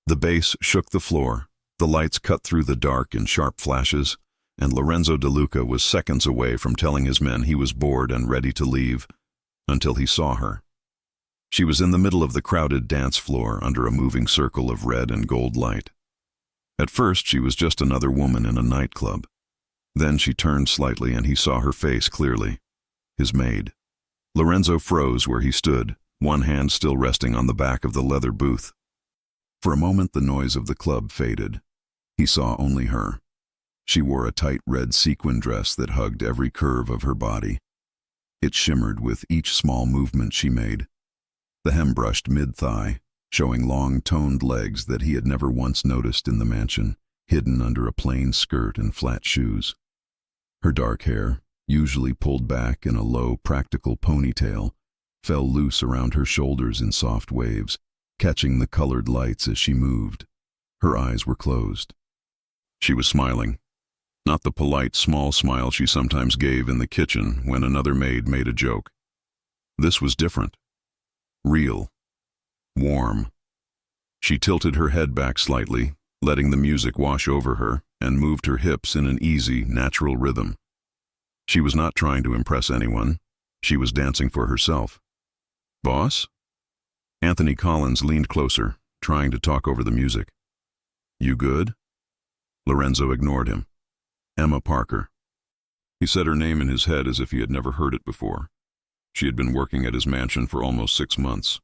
The bass shook the floor, the lights cut through the dark in sharp flashes, and Lorenzo De Luca was seconds away from telling his men he was bored and ready to leave, until he saw her. She was in the middle of the crowded dance floor under a moving circle of red and gold light. At first, she was just another woman in a nightclub. Then she turned slightly and he saw her face clearly. His maid. Lorenzo froze where he stood, one hand still resting on the back of the leather booth. For a moment the noise of the club faded. He saw only her. She wore a tight red sequin dress that hugged every curve of her body. It shimmered with each small movement she made. The hem brushed mid-thigh, showing long, toned legs that he had never once noticed in the mansion, hidden under a plain skirt and flat shoes. Her dark hair, usually pulled back in a low, practical ponytail, fell loose around her shoulders in soft waves, catching the colored lights as she moved. Her eyes were closed. She was smiling. Not the polite, small smile she sometimes gave in the kitchen when another maid made a joke. This was different. Real. Warm. She tilted her head back slightly, letting the music wash over her, and moved her hips in an easy, natural rhythm. She was not trying to impress anyone. She was dancing for herself. "Boss?" Anthony Collins leaned closer, trying to talk over the music. "You good?" Lorenzo ignored him. "Emma Parker." He said her name in his head as if he had never heard it before. She had been working at his mansion for almost 6 months.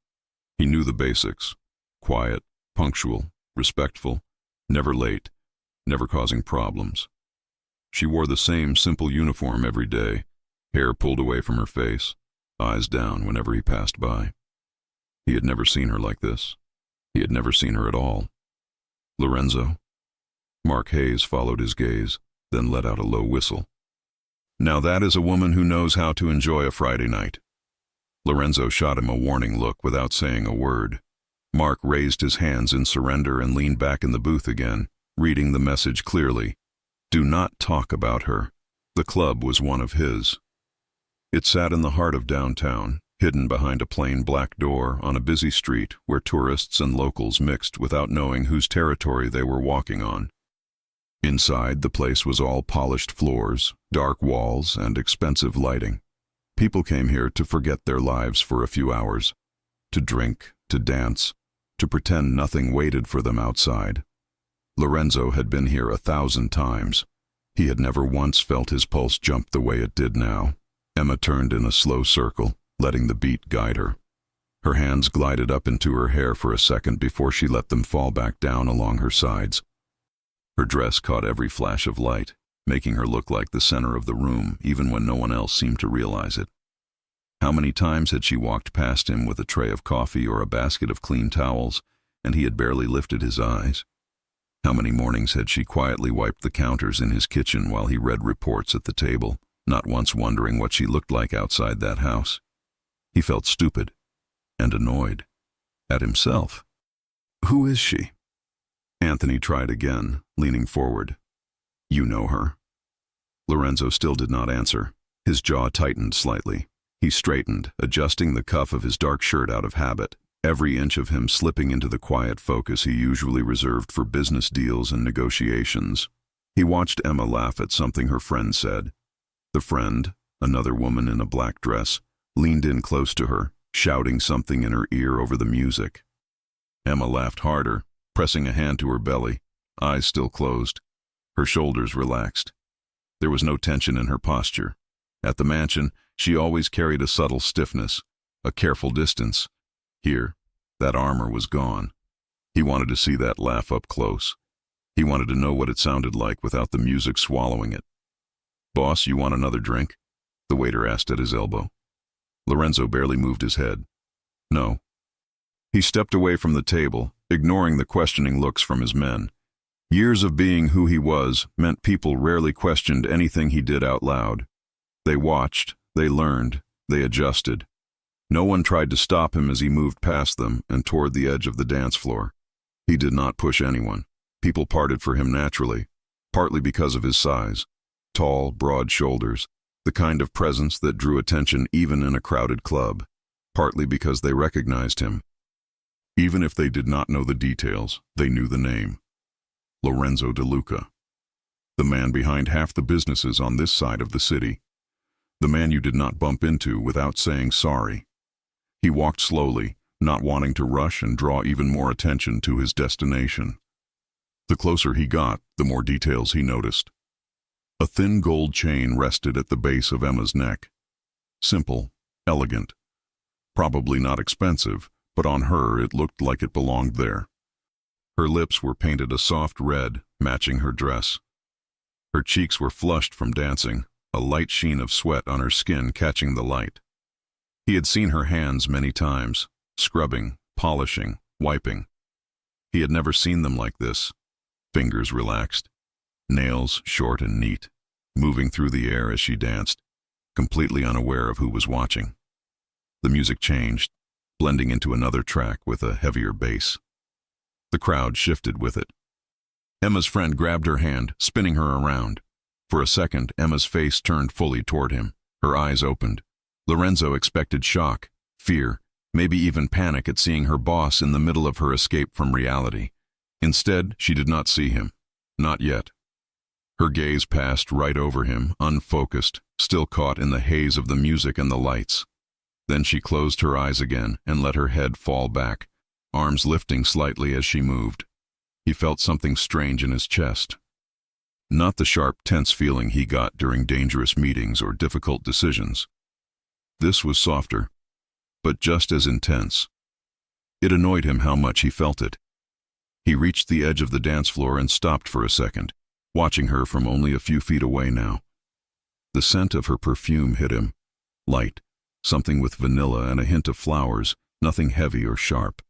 He knew the basics. Quiet, punctual, respectful, never late, never causing problems. She wore the same simple uniform every day, hair pulled away from her face, eyes down whenever he passed by. He had never seen her like this. He had never seen her at all. "Lorenzo?" Mark Hayes followed his gaze, then let out a low whistle. "Now that is a woman who knows how to enjoy a Friday night." Lorenzo shot him a warning look without saying a word. Mark raised his hands in surrender and leaned back in the booth again, reading the message clearly. Do not talk about her. The club was one of his. It sat in the heart of downtown, hidden behind a plain black door on a busy street where tourists and locals mixed without knowing whose territory they were walking on. Inside, the place was all polished floors, dark walls, and expensive lighting. People came here to forget their lives for a few hours, to drink, to dance, to pretend nothing waited for them outside. Lorenzo had been here 1,000 times. He had never once felt his pulse jump the way it did now. Emma turned in a slow circle, letting the beat guide her. Her hands glided up into her hair for a second before she let them fall back down along her sides. Her dress caught every flash of light, making her look like the center of the room, even when no one else seemed to realize it. How many times had she walked past him with a tray of coffee or a basket of clean towels, and he had barely lifted his eyes? How many mornings had she quietly wiped the counters in his kitchen while he read reports at the table, not once wondering what she looked like outside that house? He felt stupid and annoyed at himself. "Who is she?" Anthony tried again, leaning forward. "You know her?" Lorenzo still did not answer. His jaw tightened slightly. He straightened, adjusting the cuff of his dark shirt out of habit, every inch of him slipping into the quiet focus he usually reserved for business deals and negotiations. He watched Emma laugh at something her friend said. The friend, another woman in a black dress, leaned in close to her, shouting something in her ear over the music. Emma laughed harder, pressing a hand to her belly, eyes still closed. Her shoulders relaxed. There was no tension in her posture. At the mansion, she always carried a subtle stiffness, a careful distance. Here, that armor was gone. He wanted to see that laugh up close. He wanted to know what it sounded like without the music swallowing it. "Boss, you want another drink?" the waiter asked at his elbow. Lorenzo barely moved his head. "No." He stepped away from the table, ignoring the questioning looks from his men. Years of being who he was meant people rarely questioned anything he did out loud. They watched, they learned, they adjusted. No one tried to stop him as he moved past them and toward the edge of the dance floor. He did not push anyone. People parted for him naturally, partly because of his size. Tall, broad shoulders, the kind of presence that drew attention even in a crowded club, partly because they recognized him. Even if they did not know the details, they knew the name. Lorenzo DeLuca. The man behind half the businesses on this side of the city. The man you did not bump into without saying sorry. He walked slowly, not wanting to rush and draw even more attention to his destination. The closer he got, the more details he noticed. A thin gold chain rested at the base of Emma's neck. Simple, elegant. Probably not expensive, but on her it looked like it belonged there. Her lips were painted a soft red, matching her dress. Her cheeks were flushed from dancing, a light sheen of sweat on her skin catching the light. He had seen her hands many times, scrubbing, polishing, wiping. He had never seen them like this. Fingers relaxed, nails short and neat, moving through the air as she danced, completely unaware of who was watching. The music changed, blending into another track with a heavier bass. The crowd shifted with it. Emma's friend grabbed her hand, spinning her around. For a second, Emma's face turned fully toward him. Her eyes opened. Lorenzo expected shock, fear, maybe even panic at seeing her boss in the middle of her escape from reality. Instead, she did not see him. Not yet. Her gaze passed right over him, unfocused, still caught in the haze of the music and the lights. Then she closed her eyes again and let her head fall back, arms lifting slightly as she moved. He felt something strange in his chest. Not the sharp, tense feeling he got during dangerous meetings or difficult decisions. This was softer, but just as intense. It annoyed him how much he felt it. He reached the edge of the dance floor and stopped for a second, watching her from only a few feet away now. The scent of her perfume hit him, light, something with vanilla and a hint of flowers, nothing heavy or sharp.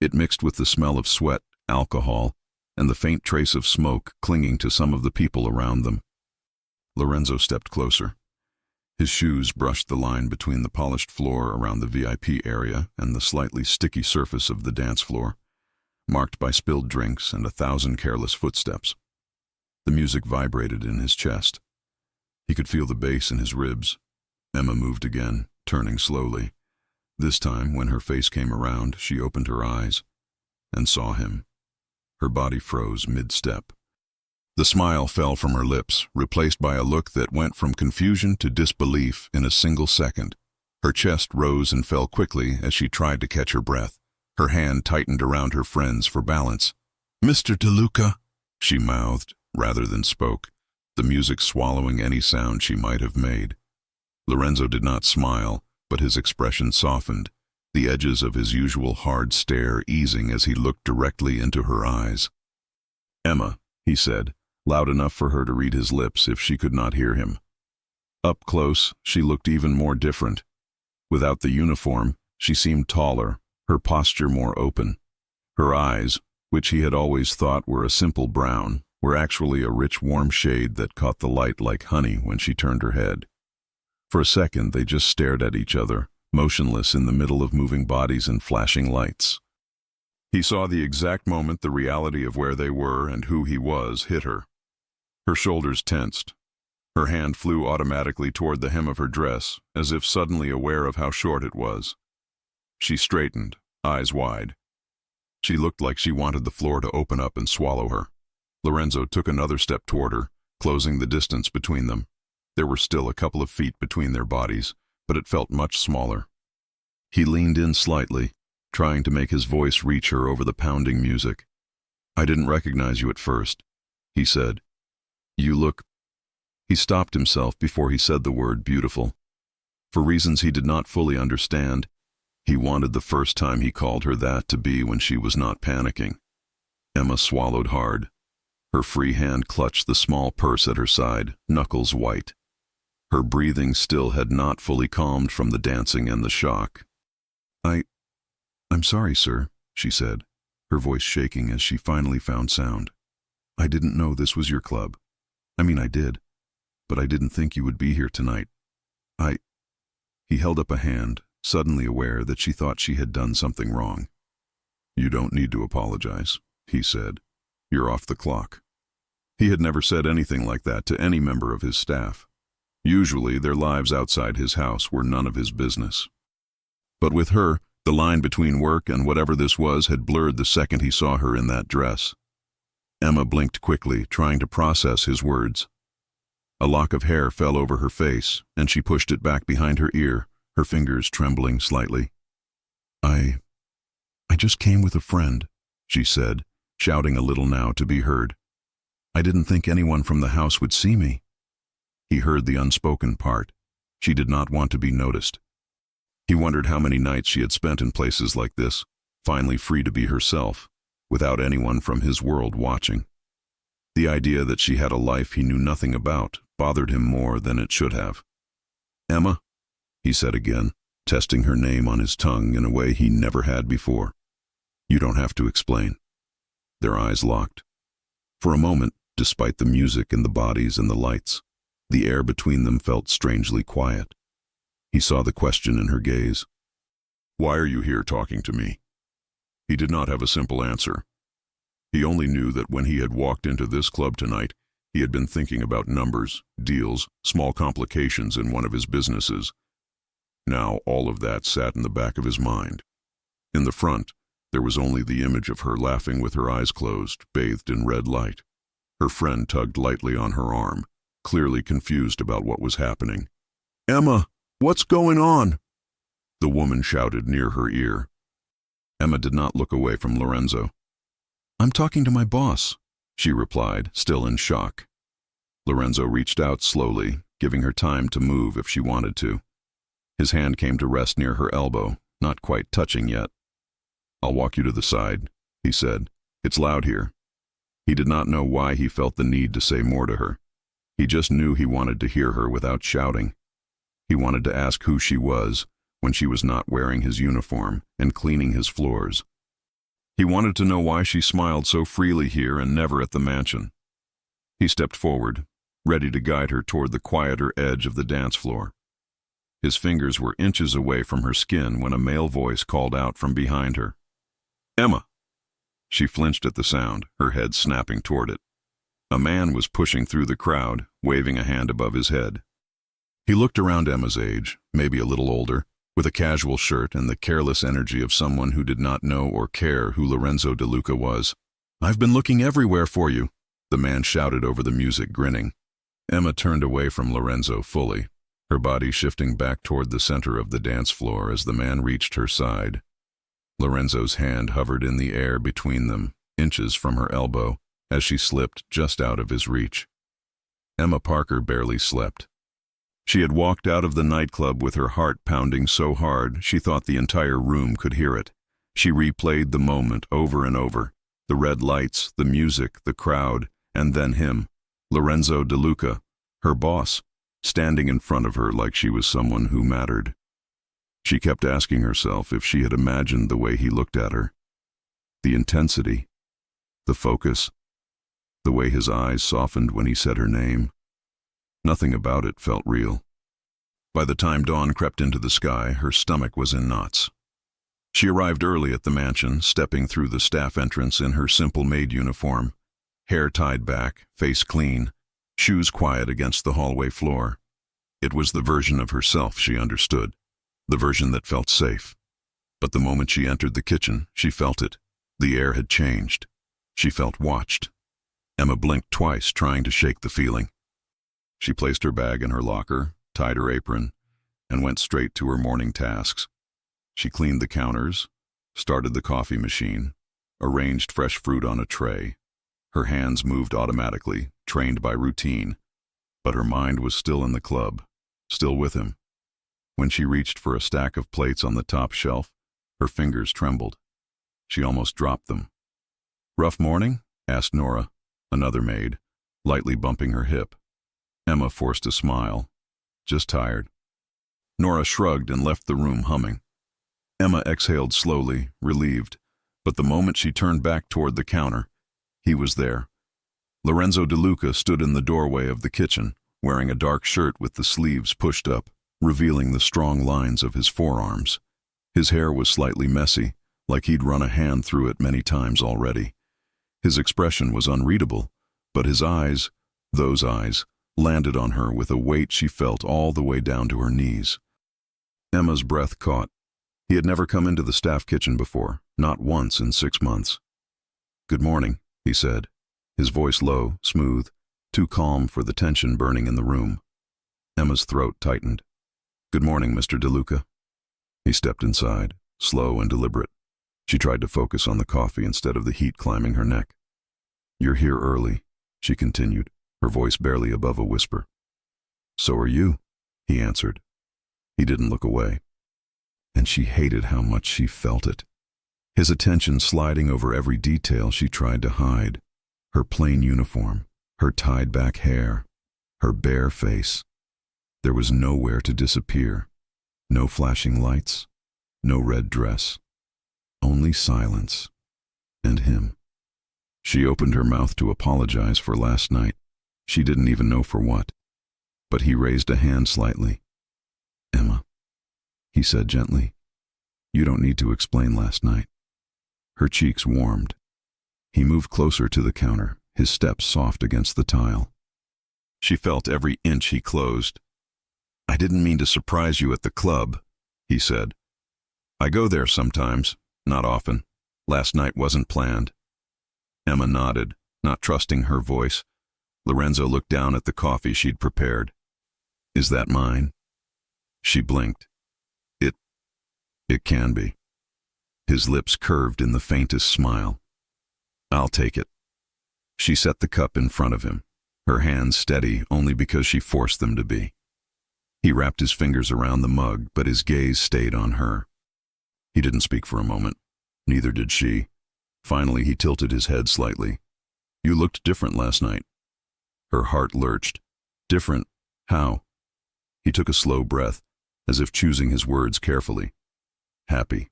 It mixed with the smell of sweat, alcohol, and the faint trace of smoke clinging to some of the people around them. Lorenzo stepped closer. His shoes brushed the line between the polished floor around the VIP area and the slightly sticky surface of the dance floor, marked by spilled drinks and 1,000 careless footsteps. The music vibrated in his chest. He could feel the bass in his ribs. Emma moved again, turning slowly. This time, when her face came around, she opened her eyes and saw him. Her body froze mid-step. The smile fell from her lips, replaced by a look that went from confusion to disbelief in a single second. Her chest rose and fell quickly as she tried to catch her breath. Her hand tightened around her friend's for balance. "Mr. DeLuca," she mouthed, rather than spoke, the music swallowing any sound she might have made. Lorenzo did not smile, but his expression softened, the edges of his usual hard stare easing as he looked directly into her eyes. "Emma," he said, loud enough for her to read his lips if she could not hear him. Up close, she looked even more different. Without the uniform, she seemed taller, her posture more open. Her eyes, which he had always thought were a simple brown, were actually a rich warm shade that caught the light like honey when she turned her head. For a second they just stared at each other, motionless in the middle of moving bodies and flashing lights. He saw the exact moment the reality of where they were and who he was hit her. Her shoulders tensed. Her hand flew automatically toward the hem of her dress, as if suddenly aware of how short it was. She straightened, eyes wide. She looked like she wanted the floor to open up and swallow her. Lorenzo took another step toward her, closing the distance between them. There were still a couple of feet between their bodies, but it felt much smaller. He leaned in slightly, trying to make his voice reach her over the pounding music. "I didn't recognize you at first," he said. "You look—" He stopped himself before he said the word beautiful. For reasons he did not fully understand, he wanted the first time he called her that to be when she was not panicking. Emma swallowed hard. Her free hand clutched the small purse at her side, knuckles white. Her breathing still had not fully calmed from the dancing and the shock. I'm sorry, sir," she said, her voice shaking as she finally found sound. "I didn't know this was your club. I mean, I did, but I didn't think you would be here tonight. He held up a hand, suddenly aware that she thought she had done something wrong. "You don't need to apologize," he said. "You're off the clock." He had never said anything like that to any member of his staff. Usually, their lives outside his house were none of his business. But with her, The line between work and whatever this was had blurred the second he saw her in that dress. Emma blinked quickly, trying to process his words. A lock of hair fell over her face, and she pushed it back behind her ear, her fingers trembling slightly. I just came with a friend," she said, shouting a little now to be heard. "I didn't think anyone from the house would see me." He heard the unspoken part. She did not want to be noticed. He wondered how many nights she had spent in places like this, finally free to be herself, without anyone from his world watching. The idea that she had a life he knew nothing about bothered him more than it should have. "Emma," he said again, testing her name on his tongue in a way he never had before. "You don't have to explain." Their eyes locked. For a moment, despite the music and the bodies and the lights, the air between them felt strangely quiet. He saw the question in her gaze. "Why are you here talking to me?" He did not have a simple answer. He only knew that when he had walked into this club tonight, he had been thinking about numbers, deals, small complications in one of his businesses. Now all of that sat in the back of his mind. In the front, there was only the image of her laughing with her eyes closed, bathed in red light. Her friend tugged lightly on her arm, clearly confused about what was happening. "Emma, what's going on?" the woman shouted near her ear. Emma did not look away from Lorenzo. "I'm talking to my boss," she replied, still in shock. Lorenzo reached out slowly, giving her time to move if she wanted to. His hand came to rest near her elbow, not quite touching yet. "I'll walk you to the side," he said. "It's loud here." He did not know why he felt the need to say more to her. He just knew he wanted to hear her without shouting. He wanted to ask who she was when she was not wearing his uniform and cleaning his floors. He wanted to know why she smiled so freely here and never at the mansion. He stepped forward, ready to guide her toward the quieter edge of the dance floor. His fingers were inches away from her skin when a male voice called out from behind her. "Emma!" She flinched at the sound, her head snapping toward it. A man was pushing through the crowd, waving a hand above his head. He looked around Emma's age, maybe a little older, with a casual shirt and the careless energy of someone who did not know or care who Lorenzo DeLuca was. "I've been looking everywhere for you," the man shouted over the music, grinning. Emma turned away from Lorenzo fully, her body shifting back toward the center of the dance floor as the man reached her side. Lorenzo's hand hovered in the air between them, inches from her elbow, as she slipped just out of his reach. Emma Parker barely slept. She had walked out of the nightclub with her heart pounding so hard she thought the entire room could hear it. She replayed the moment over and over, the red lights, the music, the crowd, and then him, Lorenzo DeLuca, her boss, standing in front of her like she was someone who mattered. She kept asking herself if she had imagined the way he looked at her. The intensity, the focus, the way his eyes softened when he said her name. Nothing about it felt real. By the time dawn crept into the sky, her stomach was in knots. She arrived early at the mansion, stepping through the staff entrance in her simple maid uniform, hair tied back, face clean, shoes quiet against the hallway floor. It was the version of herself she understood, the version that felt safe. But the moment she entered the kitchen, she felt it. The air had changed. She felt watched. Emma blinked twice, trying to shake the feeling. She placed her bag in her locker, tied her apron, and went straight to her morning tasks. She cleaned the counters, started the coffee machine, arranged fresh fruit on a tray. Her hands moved automatically, trained by routine, but her mind was still in the club, still with him. When she reached for a stack of plates on the top shelf, her fingers trembled. She almost dropped them. "Rough morning?" asked Nora, another maid, lightly bumping her hip. Emma forced a smile. "Just tired." Nora shrugged and left the room humming. Emma exhaled slowly, relieved, but the moment she turned back toward the counter, he was there. Lorenzo DeLuca stood in the doorway of the kitchen, wearing a dark shirt with the sleeves pushed up, revealing the strong lines of his forearms. His hair was slightly messy, like he'd run a hand through it many times already. His expression was unreadable, but his eyes, those eyes, landed on her with a weight she felt all the way down to her knees. Emma's breath caught. He had never come into the staff kitchen before, not once in 6 months. "Good morning," he said, his voice low, smooth, too calm for the tension burning in the room. Emma's throat tightened. "Good morning, Mr. DeLuca." He stepped inside, slow and deliberate. She tried to focus on the coffee instead of the heat climbing her neck. "You're here early," she continued, her voice barely above a whisper. "So are you," he answered. He didn't look away. And she hated how much she felt it. His attention sliding over every detail she tried to hide. Her plain uniform, her tied-back hair, her bare face. There was nowhere to disappear. No flashing lights, no red dress. Only silence. And him. She opened her mouth to apologize for last night. She didn't even know for what. But he raised a hand slightly. "Emma," he said gently, "you don't need to explain last night." Her cheeks warmed. He moved closer to the counter, his steps soft against the tile. She felt every inch he closed. "I didn't mean to surprise you at the club," he said. "I go there sometimes, not often. Last night wasn't planned." Emma nodded, not trusting her voice. Lorenzo looked down at the coffee she'd prepared. "Is that mine?" She blinked. It can be." His lips curved in the faintest smile. "I'll take it." She set the cup in front of him, her hands steady only because she forced them to be. He wrapped his fingers around the mug, but his gaze stayed on her. He didn't speak for a moment. Neither did she. Finally, he tilted his head slightly. "You looked different last night." Her heart lurched. "Different? How?" He took a slow breath, as if choosing his words carefully. "Happy."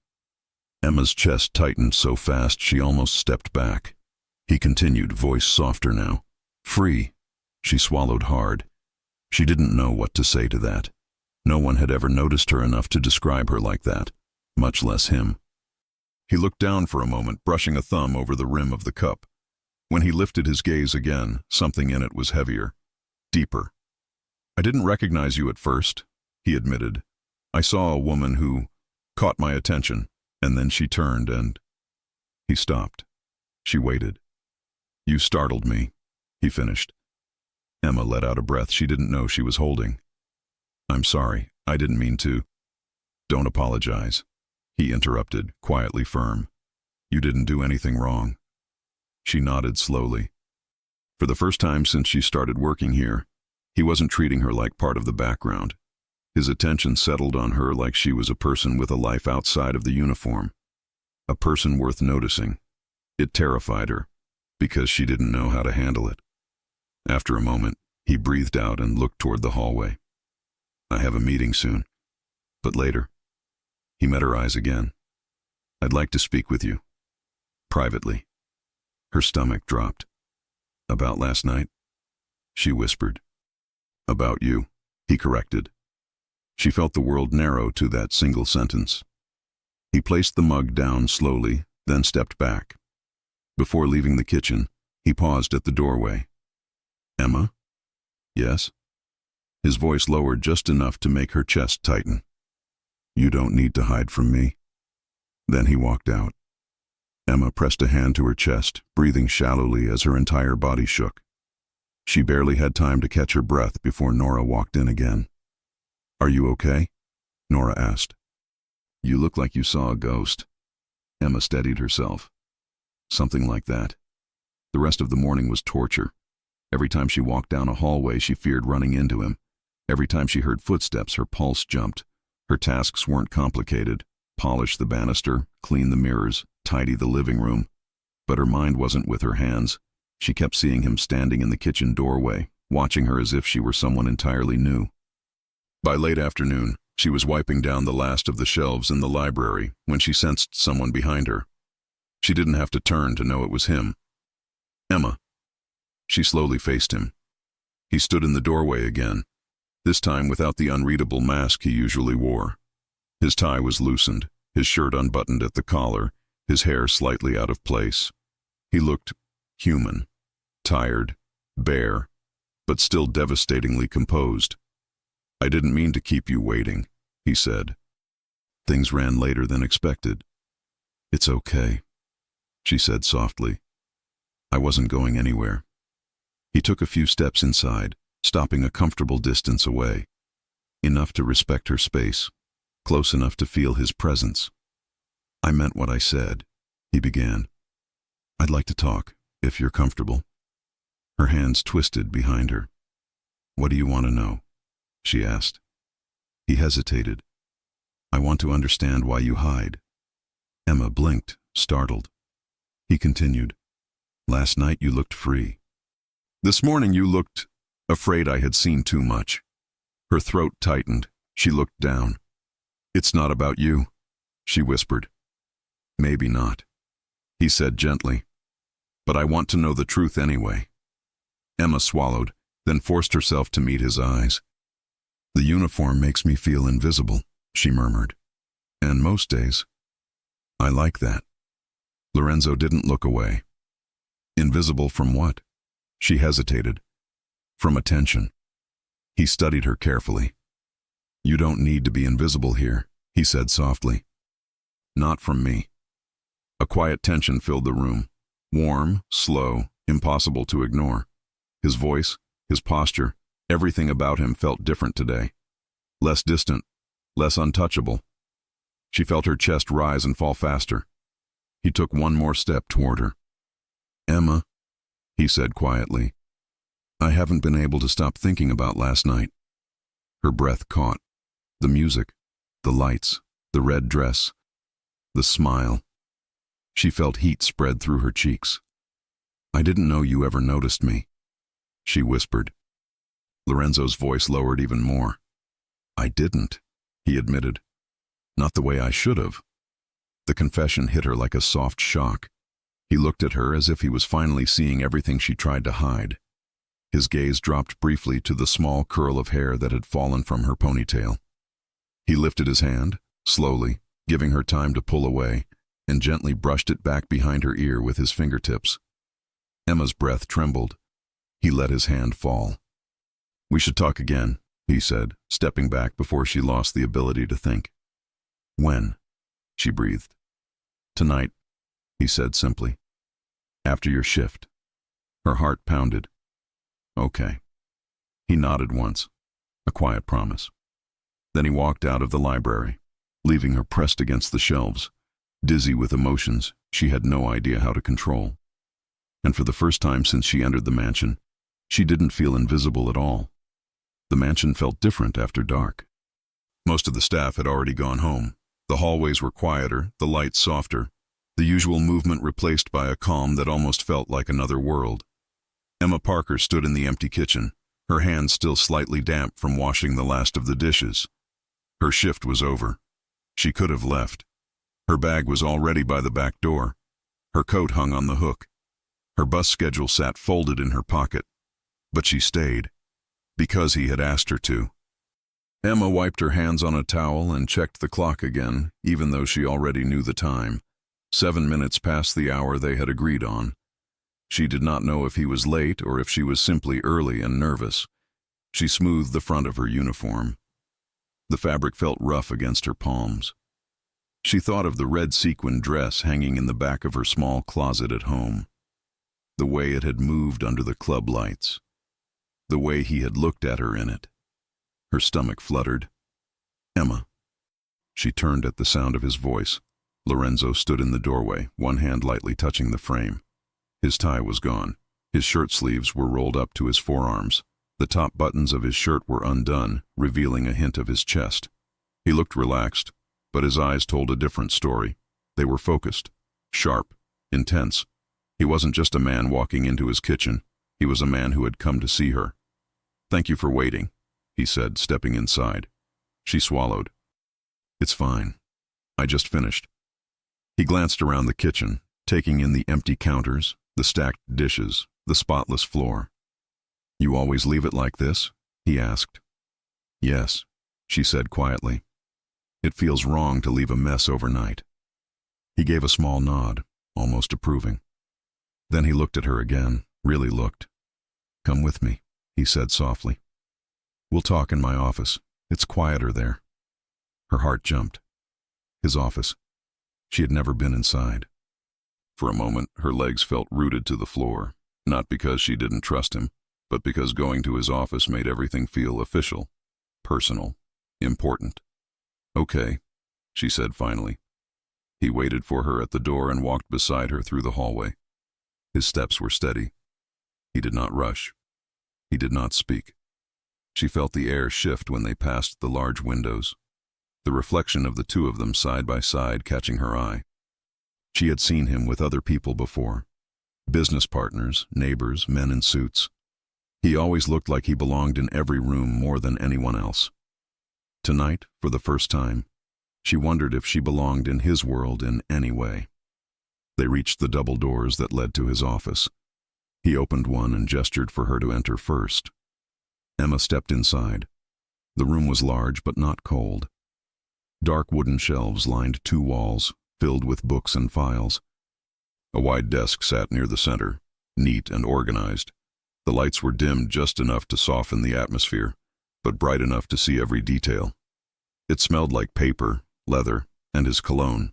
Emma's chest tightened so fast she almost stepped back. He continued, voice softer now. "Free." She swallowed hard. She didn't know what to say to that. No one had ever noticed her enough to describe her like that, much less him. He looked down for a moment, brushing a thumb over the rim of the cup. When he lifted his gaze again, something in it was heavier, deeper. "I didn't recognize you at first," he admitted. "I saw a woman who caught my attention, and then she turned and—" He stopped. She waited. "You startled me," he finished. Emma let out a breath she didn't know she was holding. "I'm sorry, I didn't mean to." "Don't apologize," he interrupted, quietly firm. "You didn't do anything wrong." She nodded slowly. For the first time since she started working here, he wasn't treating her like part of the background. His attention settled on her like she was a person with a life outside of the uniform. A person worth noticing. It terrified her, because she didn't know how to handle it. After a moment, he breathed out and looked toward the hallway. "I have a meeting soon, but later." He met her eyes again. "I'd like to speak with you. Privately." Her stomach dropped. "About last night?" She whispered. "About you," he corrected. She felt the world narrow to that single sentence. He placed the mug down slowly, then stepped back. Before leaving the kitchen, he paused at the doorway. "Emma?" "Yes?" His voice lowered just enough to make her chest tighten. "You don't need to hide from me." Then he walked out. Emma pressed a hand to her chest, breathing shallowly as her entire body shook. She barely had time to catch her breath before Nora walked in again. "Are you okay?" Nora asked. "You look like you saw a ghost." Emma steadied herself. "Something like that." The rest of the morning was torture. Every time she walked down a hallway, she feared running into him. Every time she heard footsteps, her pulse jumped. Her tasks weren't complicated. Polish the banister, clean the mirrors, tidy the living room. But her mind wasn't with her hands. She kept seeing him standing in the kitchen doorway, watching her as if she were someone entirely new. By late afternoon, she was wiping down the last of the shelves in the library when she sensed someone behind her. She didn't have to turn to know it was him. "Emma." She slowly faced him. He stood in the doorway again, this time without the unreadable mask he usually wore. His tie was loosened, his shirt unbuttoned at the collar, his hair slightly out of place. He looked human, tired, bare, but still devastatingly composed. "I didn't mean to keep you waiting," he said. Things ran later than expected. It's okay, she said softly. I wasn't going anywhere. He took a few steps inside, stopping a comfortable distance away. Enough to respect her space, close enough to feel his presence. I meant what I said, he began. I'd like to talk, if you're comfortable. Her hands twisted behind her. What do you want to know? She asked. He hesitated. I want to understand why you hide. Emma blinked, startled. He continued. Last night you looked free. This morning you looked afraid I had seen too much. Her throat tightened. She looked down. It's not about you, she whispered. Maybe not, he said gently. But I want to know the truth anyway. Emma swallowed, then forced herself to meet his eyes. The uniform makes me feel invisible, she murmured. And most days. I like that. Lorenzo didn't look away. Invisible from what? She hesitated. From attention. He studied her carefully. You don't need to be invisible here, he said softly. Not from me. A quiet tension filled the room. Warm, slow, impossible to ignore. His voice, his posture, everything about him felt different today. Less distant, less untouchable. She felt her chest rise and fall faster. He took one more step toward her. Emma, he said quietly, I haven't been able to stop thinking about last night. Her breath caught. The music, the lights, the red dress, the smile. She felt heat spread through her cheeks. I didn't know you ever noticed me, she whispered. Lorenzo's voice lowered even more. I didn't, he admitted. Not the way I should have. The confession hit her like a soft shock. He looked at her as if he was finally seeing everything she tried to hide. His gaze dropped briefly to the small curl of hair that had fallen from her ponytail. He lifted his hand, slowly, giving her time to pull away, and gently brushed it back behind her ear with his fingertips. Emma's breath trembled. He let his hand fall. We should talk again, he said, stepping back before she lost the ability to think. When? She breathed. Tonight, he said simply. After your shift. Her heart pounded. Okay. He nodded once, a quiet promise. Then he walked out of the library, leaving her pressed against the shelves, dizzy with emotions she had no idea how to control. And for the first time since she entered the mansion, she didn't feel invisible at all. The mansion felt different after dark. Most of the staff had already gone home. The hallways were quieter, the lights softer, the usual movement replaced by a calm that almost felt like another world. Emma Parker stood in the empty kitchen, her hands still slightly damp from washing the last of the dishes. Her shift was over. She could have left. Her bag was already by the back door. Her coat hung on the hook. Her bus schedule sat folded in her pocket. But she stayed, because he had asked her to. Emma wiped her hands on a towel and checked the clock again, even though she already knew the time. 7 minutes past the hour they had agreed on. She did not know if he was late or if she was simply early and nervous. She smoothed the front of her uniform. The fabric felt rough against her palms. She thought of the red sequin dress hanging in the back of her small closet at home. The way it had moved under the club lights. The way he had looked at her in it. Her stomach fluttered. Emma. She turned at the sound of his voice. Lorenzo stood in the doorway, one hand lightly touching the frame. His tie was gone. His shirt sleeves were rolled up to his forearms. The top buttons of his shirt were undone, revealing a hint of his chest. He looked relaxed, but his eyes told a different story. They were focused, sharp, intense. He wasn't just a man walking into his kitchen. He was a man who had come to see her. Thank you for waiting, he said, stepping inside. She swallowed. It's fine. I just finished. He glanced around the kitchen, taking in the empty counters, the stacked dishes, the spotless floor. You always leave it like this? He asked. Yes, she said quietly. It feels wrong to leave a mess overnight. He gave a small nod, almost approving. Then he looked at her again, really looked. Come with me, he said softly. We'll talk in my office. It's quieter there. Her heart jumped. His office. She had never been inside. For a moment, her legs felt rooted to the floor, not because she didn't trust him, but because going to his office made everything feel official, personal, important. "Okay," she said finally. He waited for her at the door and walked beside her through the hallway. His steps were steady. He did not rush. He did not speak. She felt the air shift when they passed the large windows, the reflection of the two of them side by side catching her eye. She had seen him with other people before. Business partners, neighbors, men in suits. He always looked like he belonged in every room more than anyone else. Tonight, for the first time, she wondered if she belonged in his world in any way. They reached the double doors that led to his office. He opened one and gestured for her to enter first. Emma stepped inside. The room was large but not cold. Dark wooden shelves lined two walls, filled with books and files. A wide desk sat near the center, neat and organized. The lights were dimmed just enough to soften the atmosphere, but bright enough to see every detail. It smelled like paper, leather, and his cologne.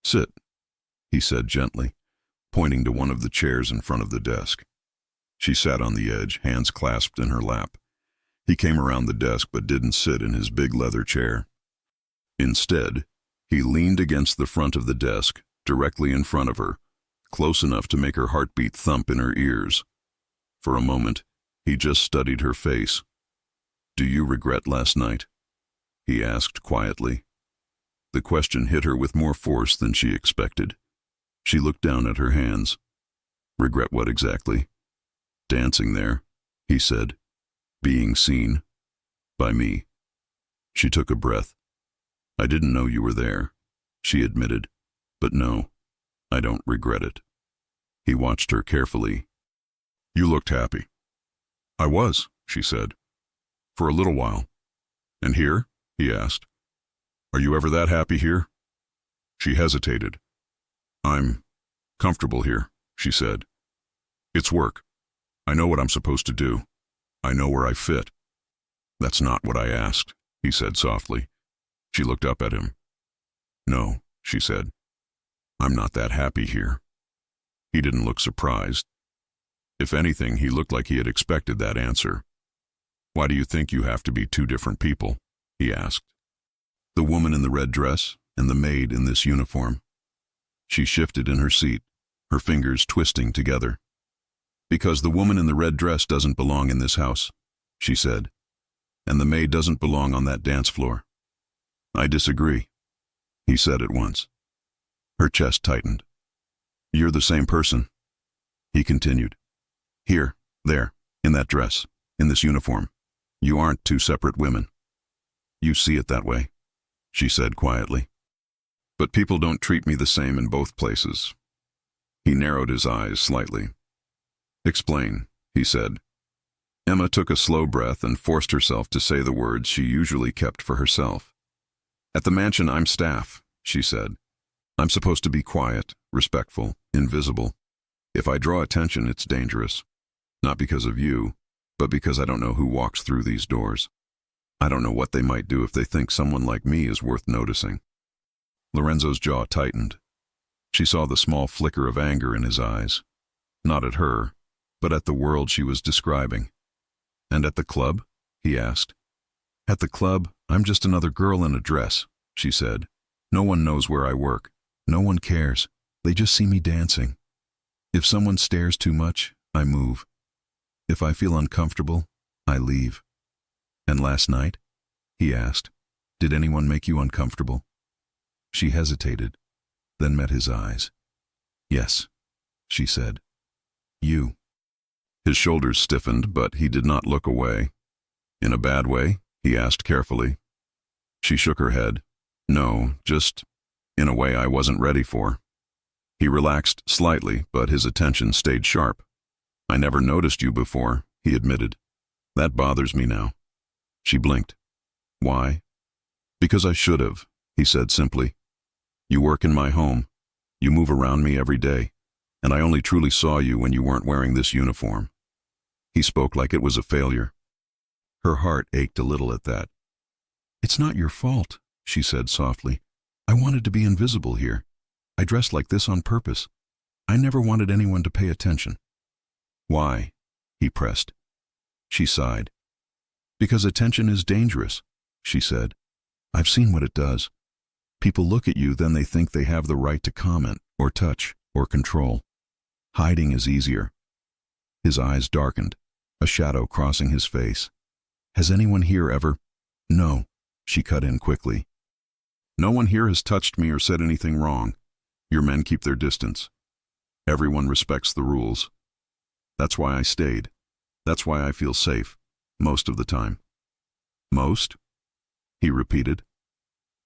"Sit," he said gently, pointing to one of the chairs in front of the desk. She sat on the edge, hands clasped in her lap. He came around the desk but didn't sit in his big leather chair. Instead, he leaned against the front of the desk, directly in front of her, close enough to make her heartbeat thump in her ears. For a moment, he just studied her face. "Do you regret last night?" he asked quietly. The question hit her with more force than she expected. She looked down at her hands. "Regret what exactly?" "Dancing there," he said. "Being seen. By me." She took a breath. "I didn't know you were there," she admitted. "But no, I don't regret it." He watched her carefully. "You looked happy." "I was," she said. "For a little while." "And here?" he asked. "Are you ever that happy here?" She hesitated. "I'm comfortable here," she said. "It's work. I know what I'm supposed to do. I know where I fit." "That's not what I asked," he said softly. She looked up at him. "No," she said. "I'm not that happy here." He didn't look surprised. If anything, he looked like he had expected that answer. "Why do you think you have to be two different people?" he asked. "The woman in the red dress and the maid in this uniform." She shifted in her seat, her fingers twisting together. "Because the woman in the red dress doesn't belong in this house," she said. "And the maid doesn't belong on that dance floor." "I disagree," he said at once. Her chest tightened. "You're the same person," he continued. "Here, there, in that dress, in this uniform. You aren't two separate women." "You see it that way," she said quietly. "But people don't treat me the same in both places." He narrowed his eyes slightly. "Explain," he said. Emma took a slow breath and forced herself to say the words she usually kept for herself. "At the mansion, I'm staff," she said. "I'm supposed to be quiet, respectful, invisible. If I draw attention, it's dangerous. Not because of you, but because I don't know who walks through these doors. I don't know what they might do if they think someone like me is worth noticing." Lorenzo's jaw tightened. She saw the small flicker of anger in his eyes. Not at her, but at the world she was describing. "And at the club?" he asked. "At the club, I'm just another girl in a dress," she said. "No one knows where I work. No one cares. They just see me dancing. If someone stares too much, I move. If I feel uncomfortable, I leave." "And last night?" he asked. "Did anyone make you uncomfortable?" She hesitated, then met his eyes. "Yes," she said. "You." His shoulders stiffened, but he did not look away. "In a bad way?" he asked carefully. She shook her head. "No, just in a way I wasn't ready for." He relaxed slightly, but his attention stayed sharp. "I never noticed you before," he admitted. "That bothers me now." She blinked. "Why?" "Because I should have," he said simply. "You work in my home. You move around me every day, and I only truly saw you when you weren't wearing this uniform." He spoke like it was a failure. Her heart ached a little at that. "It's not your fault," she said softly. I wanted to be invisible here. I dressed like this on purpose. I never wanted anyone to pay attention. Why? He pressed. She sighed. Because attention is dangerous, she said. I've seen what it does. People look at you, then they think they have the right to comment, or touch, or control. Hiding is easier. His eyes darkened, a shadow crossing his face. Has anyone here ever? No, she cut in quickly. No one here has touched me or said anything wrong. Your men keep their distance. Everyone respects the rules. That's why I stayed. That's why I feel safe, most of the time. Most? He repeated.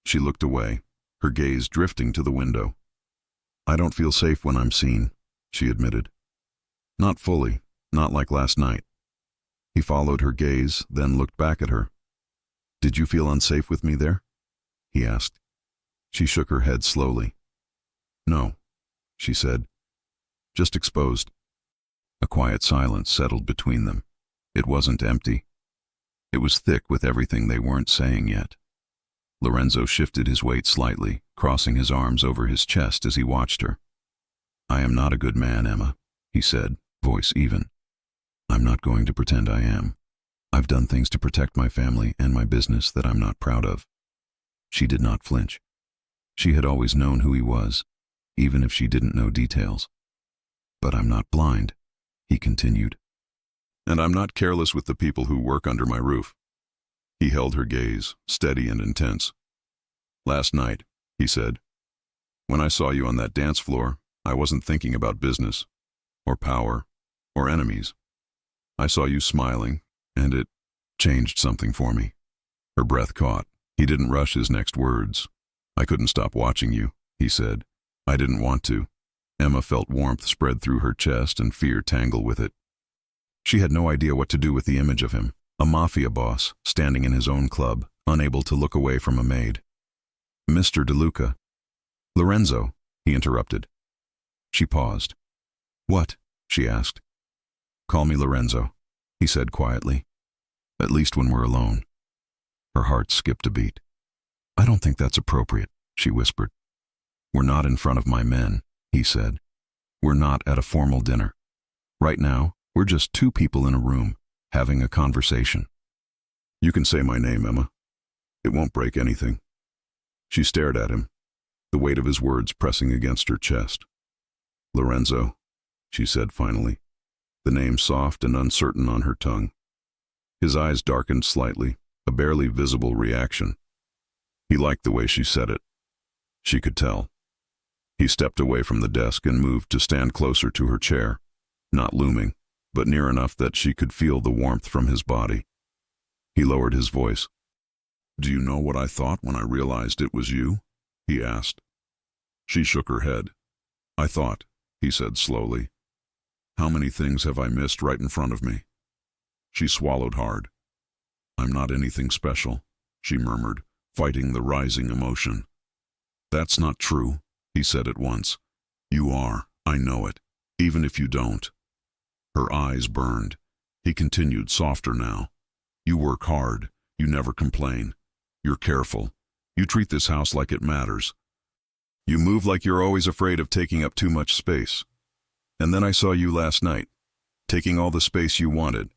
She looked away, her gaze drifting to the window. I don't feel safe when I'm seen, she admitted. Not fully, not like last night. He followed her gaze, then looked back at her. Did you feel unsafe with me there? He asked. She shook her head slowly. No, she said. Just exposed. A quiet silence settled between them. It wasn't empty. It was thick with everything they weren't saying yet. Lorenzo shifted his weight slightly, crossing his arms over his chest as he watched her. I am not a good man, Emma, he said, voice even. I'm not going to pretend I am. I've done things to protect my family and my business that I'm not proud of. She did not flinch. She had always known who he was, even if she didn't know details. But I'm not blind, he continued. And I'm not careless with the people who work under my roof. He held her gaze, steady and intense. Last night, he said, when I saw you on that dance floor, I wasn't thinking about business, or power, or enemies. I saw you smiling, and it changed something for me. Her breath caught. He didn't rush his next words. I couldn't stop watching you, he said. I didn't want to. Emma felt warmth spread through her chest and fear tangle with it. She had no idea what to do with the image of him, a mafia boss, standing in his own club, unable to look away from a maid. Mr. DeLuca. Lorenzo, he interrupted. She paused. What? She asked. Call me Lorenzo, he said quietly. At least when we're alone. Her heart skipped a beat. I don't think that's appropriate, she whispered. We're not in front of my men, he said. We're not at a formal dinner. Right now, we're just two people in a room, having a conversation. You can say my name, Emma. It won't break anything. She stared at him, the weight of his words pressing against her chest. Lorenzo, she said finally, the name soft and uncertain on her tongue. His eyes darkened slightly, a barely visible reaction. He liked the way she said it. She could tell. He stepped away from the desk and moved to stand closer to her chair, not looming, but near enough that she could feel the warmth from his body. He lowered his voice. Do you know what I thought when I realized it was you? He asked. She shook her head. I thought, he said slowly. How many things have I missed right in front of me? She swallowed hard. I'm not anything special, she murmured, fighting the rising emotion. That's not true, he said at once. You are, I know it, even if you don't. Her eyes burned. He continued, softer now. You work hard. You never complain. You're careful. You treat this house like it matters. You move like you're always afraid of taking up too much space. And then I saw you last night, taking all the space you wanted,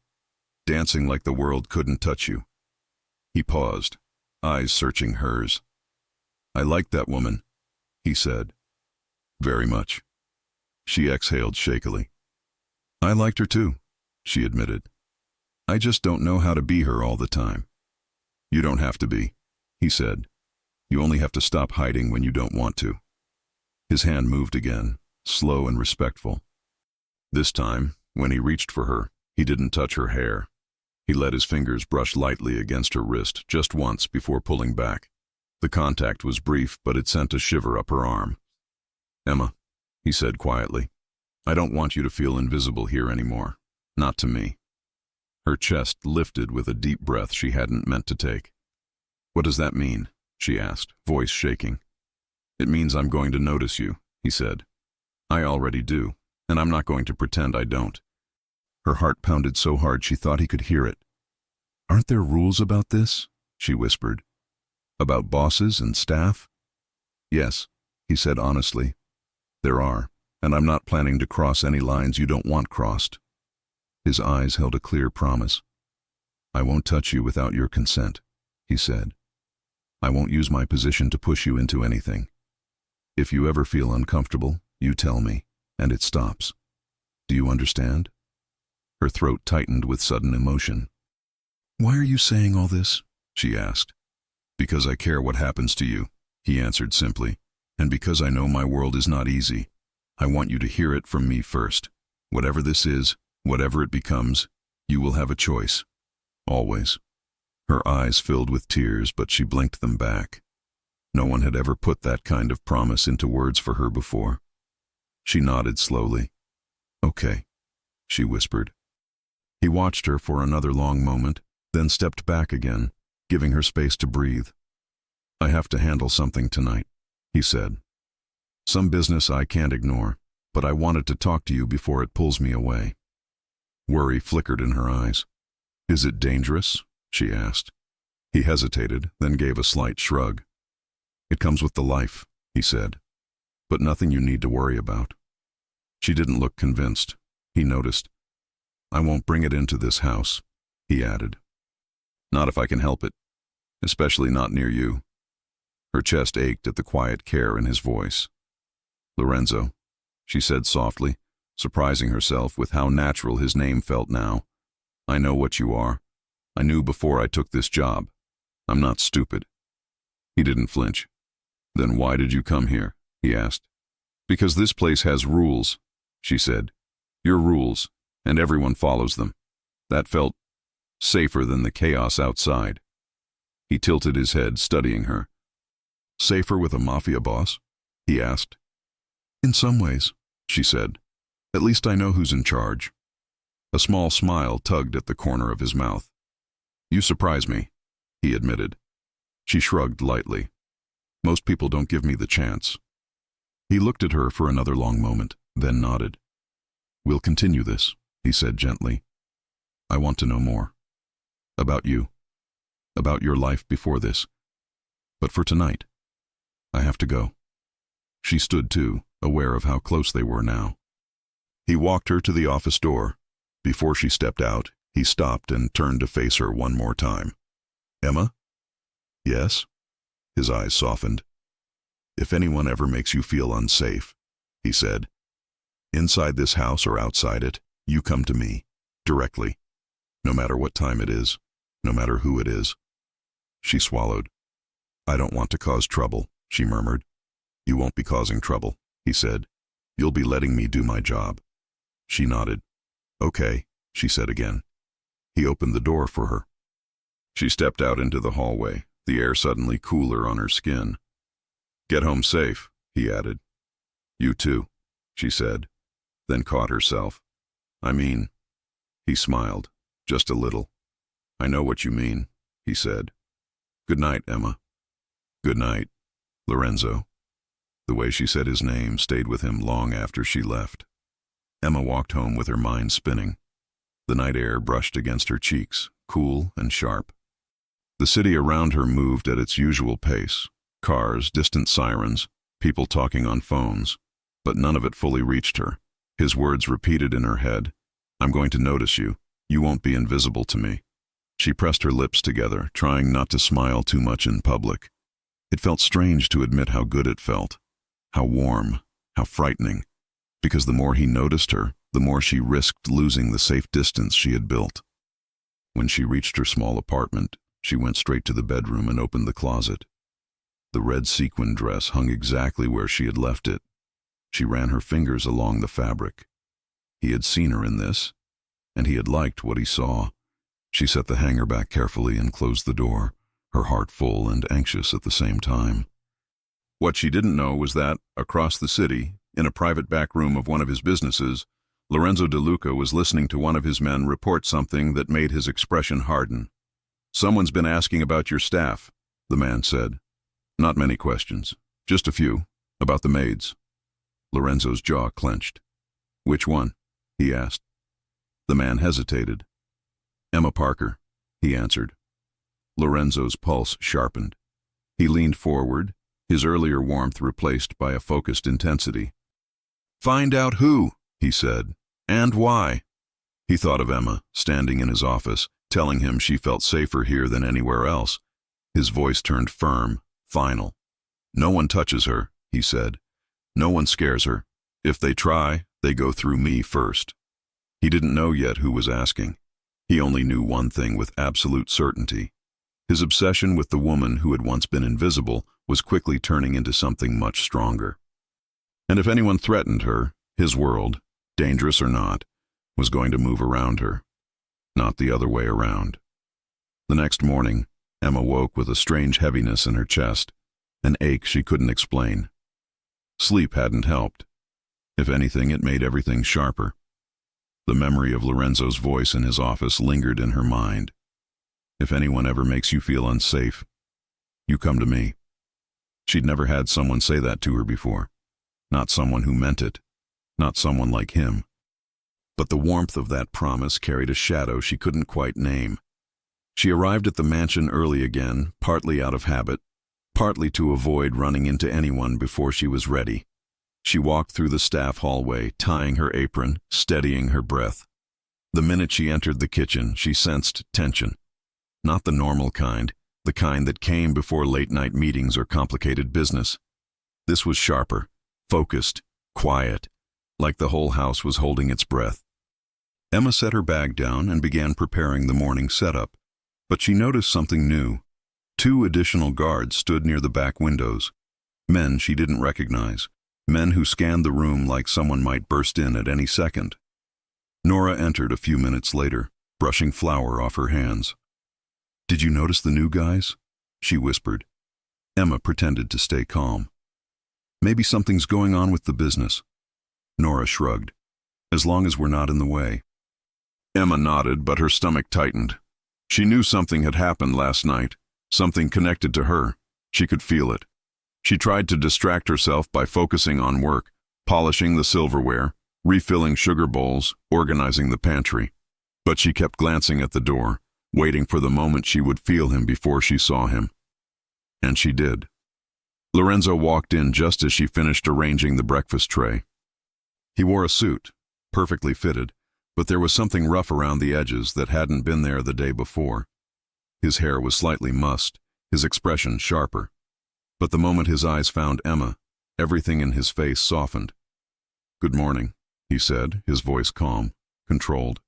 dancing like the world couldn't touch you. He paused, eyes searching hers. I liked that woman, he said. Very much. She exhaled shakily. I liked her too, she admitted. I just don't know how to be her all the time. You don't have to be, he said. You only have to stop hiding when you don't want to. His hand moved again, slow and respectful. This time, when he reached for her, he didn't touch her hair. He let his fingers brush lightly against her wrist just once before pulling back. The contact was brief, but it sent a shiver up her arm. Emma, he said quietly, I don't want you to feel invisible here anymore. Not to me. Her chest lifted with a deep breath she hadn't meant to take. What does that mean? She asked, voice shaking. It means I'm going to notice you, he said. I already do, and I'm not going to pretend I don't. Her heart pounded so hard she thought he could hear it. Aren't there rules about this? She whispered. About bosses and staff? Yes, he said honestly. There are, and I'm not planning to cross any lines you don't want crossed. His eyes held a clear promise. I won't touch you without your consent, he said. I won't use my position to push you into anything. If you ever feel uncomfortable, you tell me, and it stops. Do you understand? Her throat tightened with sudden emotion. Why are you saying all this? She asked. Because I care what happens to you, he answered simply, and because I know my world is not easy. I want you to hear it from me first. Whatever this is, whatever it becomes, you will have a choice. Always. Her eyes filled with tears, but she blinked them back. No one had ever put that kind of promise into words for her before. She nodded slowly. Okay, she whispered. He watched her for another long moment, then stepped back again, giving her space to breathe. I have to handle something tonight, he said. Some business I can't ignore, but I wanted to talk to you before it pulls me away. Worry flickered in her eyes. Is it dangerous? She asked. He hesitated, then gave a slight shrug. It comes with the life, he said, but nothing you need to worry about. She didn't look convinced. He noticed. I won't bring it into this house, he added. Not if I can help it, especially not near you. Her chest ached at the quiet care in his voice. Lorenzo, she said softly, surprising herself with how natural his name felt now. I know what you are. I knew before I took this job. I'm not stupid. He didn't flinch. Then why did you come here? He asked. Because this place has rules, she said. Your rules, and everyone follows them. That felt safer than the chaos outside. He tilted his head, studying her. Safer with a mafia boss? He asked. In some ways, she said. At least I know who's in charge. A small smile tugged at the corner of his mouth. You surprise me, he admitted. She shrugged lightly. Most people don't give me the chance. He looked at her for another long moment, then nodded. We'll continue this, he said gently. I want to know more. About you. About your life before this. But for tonight, I have to go. She stood too, aware of how close they were now. He walked her to the office door. Before she stepped out, he stopped and turned to face her one more time. Emma? Yes? His eyes softened. If anyone ever makes you feel unsafe, he said, inside this house or outside it, you come to me, directly. No matter what time it is, no matter who it is. She swallowed. I don't want to cause trouble, she murmured. You won't be causing trouble, he said. You'll be letting me do my job. She nodded. Okay, she said again. He opened the door for her. She stepped out into the hallway, the air suddenly cooler on her skin. Get home safe, he added. You too, she said, then caught herself. I mean, he smiled, just a little. I know what you mean, he said. Good night, Emma. Good night, Lorenzo. The way she said his name stayed with him long after she left. Emma walked home with her mind spinning. The night air brushed against her cheeks, cool and sharp. The city around her moved at its usual pace. Cars, distant sirens, people talking on phones, but none of it fully reached her. His words repeated in her head. I'm going to notice you. You won't be invisible to me. She pressed her lips together, trying not to smile too much in public. It felt strange to admit how good it felt. How warm, how frightening. Because the more he noticed her, the more she risked losing the safe distance she had built. When she reached her small apartment, she went straight to the bedroom and opened the closet. The red sequin dress hung exactly where she had left it. She ran her fingers along the fabric. He had seen her in this, and he had liked what he saw. She set the hanger back carefully and closed the door, her heart full and anxious at the same time. What she didn't know was that, across the city, in a private back room of one of his businesses, Lorenzo DeLuca was listening to one of his men report something that made his expression harden. Someone's been asking about your staff, the man said. Not many questions, just a few, about the maids. Lorenzo's jaw clenched. Which one? He asked. The man hesitated. Emma Parker, he answered. Lorenzo's pulse sharpened. He leaned forward, his earlier warmth replaced by a focused intensity. "Find out who," he said, "and why." He thought of Emma, standing in his office, telling him she felt safer here than anywhere else. His voice turned firm, final. "No one touches her," he said. "No one scares her. If they try, they go through me first." He didn't know yet who was asking. He only knew one thing with absolute certainty. His obsession with the woman who had once been invisible was quickly turning into something much stronger. And if anyone threatened her, his world, dangerous or not, was going to move around her, not the other way around. The next morning, Emma woke with a strange heaviness in her chest, an ache she couldn't explain. Sleep hadn't helped. If anything, it made everything sharper. The memory of Lorenzo's voice in his office lingered in her mind. "If anyone ever makes you feel unsafe, you come to me." She'd never had someone say that to her before. Not someone who meant it. Not someone like him. But the warmth of that promise carried a shadow she couldn't quite name. She arrived at the mansion early again, partly out of habit, partly to avoid running into anyone before she was ready. She walked through the staff hallway, tying her apron, steadying her breath. The minute she entered the kitchen, she sensed tension. Not the normal kind, the kind that came before late-night meetings or complicated business. This was sharper, focused, quiet, like the whole house was holding its breath. Emma set her bag down and began preparing the morning setup, but she noticed something new. 2 additional guards stood near the back windows. Men she didn't recognize. Men who scanned the room like someone might burst in at any second. Nora entered a few minutes later, brushing flour off her hands. "Did you notice the new guys?" she whispered. Emma pretended to stay calm. "Maybe something's going on with the business." Nora shrugged. "As long as we're not in the way." Emma nodded, but her stomach tightened. She knew something had happened last night, something connected to her. She could feel it. She tried to distract herself by focusing on work, polishing the silverware, refilling sugar bowls, organizing the pantry. But she kept glancing at the door, waiting for the moment she would feel him before she saw him. And she did. Lorenzo walked in just as she finished arranging the breakfast tray. He wore a suit, perfectly fitted, but there was something rough around the edges that hadn't been there the day before. His hair was slightly mussed, his expression sharper. But the moment his eyes found Emma, everything in his face softened. "Good morning," he said, his voice calm, controlled.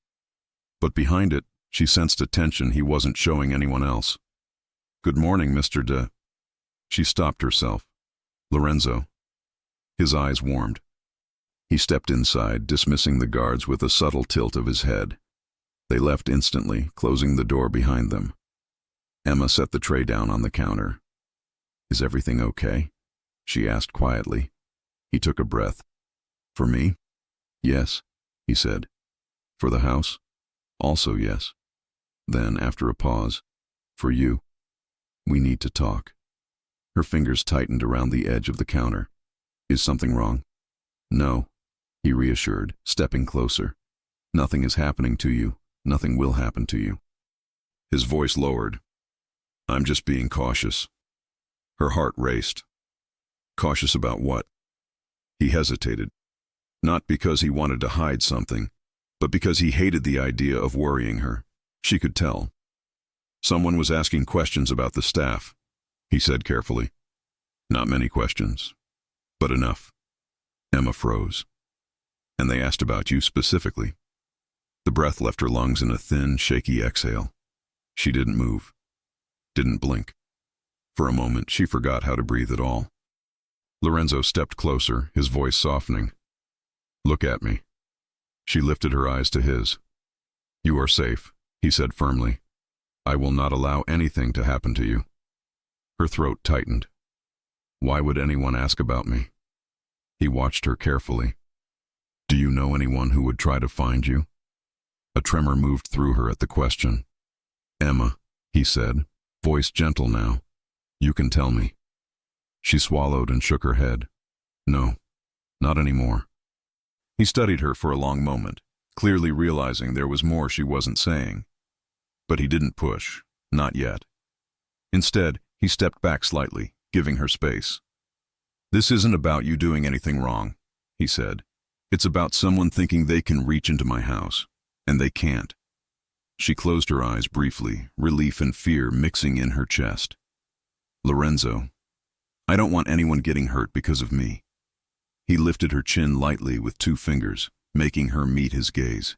But behind it, she sensed a tension he wasn't showing anyone else. "Good morning, Mr. De..." She stopped herself. "Lorenzo." His eyes warmed. He stepped inside, dismissing the guards with a subtle tilt of his head. They left instantly, closing the door behind them. Emma set the tray down on the counter. "Is everything okay?" she asked quietly. He took a breath. "For me?" "Yes," he said. "For the house?" "Also yes." Then, after a pause, "For you. We need to talk." Her fingers tightened around the edge of the counter. "Is something wrong?" "No," he reassured, stepping closer. "Nothing is happening to you. Nothing will happen to you." His voice lowered. "I'm just being cautious." Her heart raced. Cautious about what? He hesitated. Not because he wanted to hide something, but because he hated the idea of worrying her. She could tell. "Someone was asking questions about the staff," he said carefully. "Not many questions, but enough." Emma froze. "And they asked about you specifically." The breath left her lungs in a thin, shaky exhale. She didn't move. Didn't blink. For a moment, she forgot how to breathe at all. Lorenzo stepped closer, his voice softening. "Look at me." She lifted her eyes to his. "You are safe," he said firmly. "I will not allow anything to happen to you." Her throat tightened. "Why would anyone ask about me?" He watched her carefully. "Do you know anyone who would try to find you?" A tremor moved through her at the question. "Emma," he said, voice gentle now. "You can tell me." She swallowed and shook her head. "No, not anymore." He studied her for a long moment, clearly realizing there was more she wasn't saying. But he didn't push, not yet. Instead, he stepped back slightly, giving her space. "This isn't about you doing anything wrong," he said. "It's about someone thinking they can reach into my house, and they can't." She closed her eyes briefly, relief and fear mixing in her chest. "Lorenzo, I don't want anyone getting hurt because of me." He lifted her chin lightly with 2 fingers, making her meet his gaze.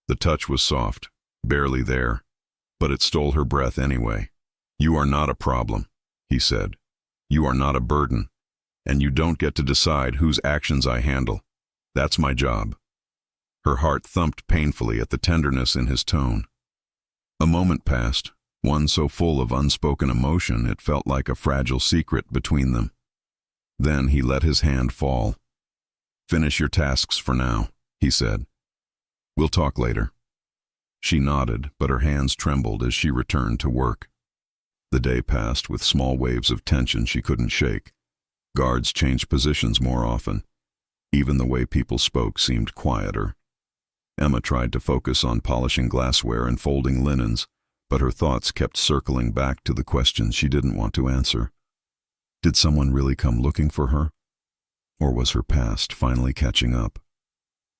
The touch was soft, barely there, but it stole her breath anyway. "You are not a problem," he said. "You are not a burden, and you don't get to decide whose actions I handle. That's my job." Her heart thumped painfully at the tenderness in his tone. A moment passed, one so full of unspoken emotion it felt like a fragile secret between them. Then he let his hand fall. "Finish your tasks for now," he said. "We'll talk later." She nodded, but her hands trembled as she returned to work. The day passed with small waves of tension she couldn't shake. Guards changed positions more often. Even the way people spoke seemed quieter. Emma tried to focus on polishing glassware and folding linens, but her thoughts kept circling back to the questions she didn't want to answer. Did someone really come looking for her? Or was her past finally catching up?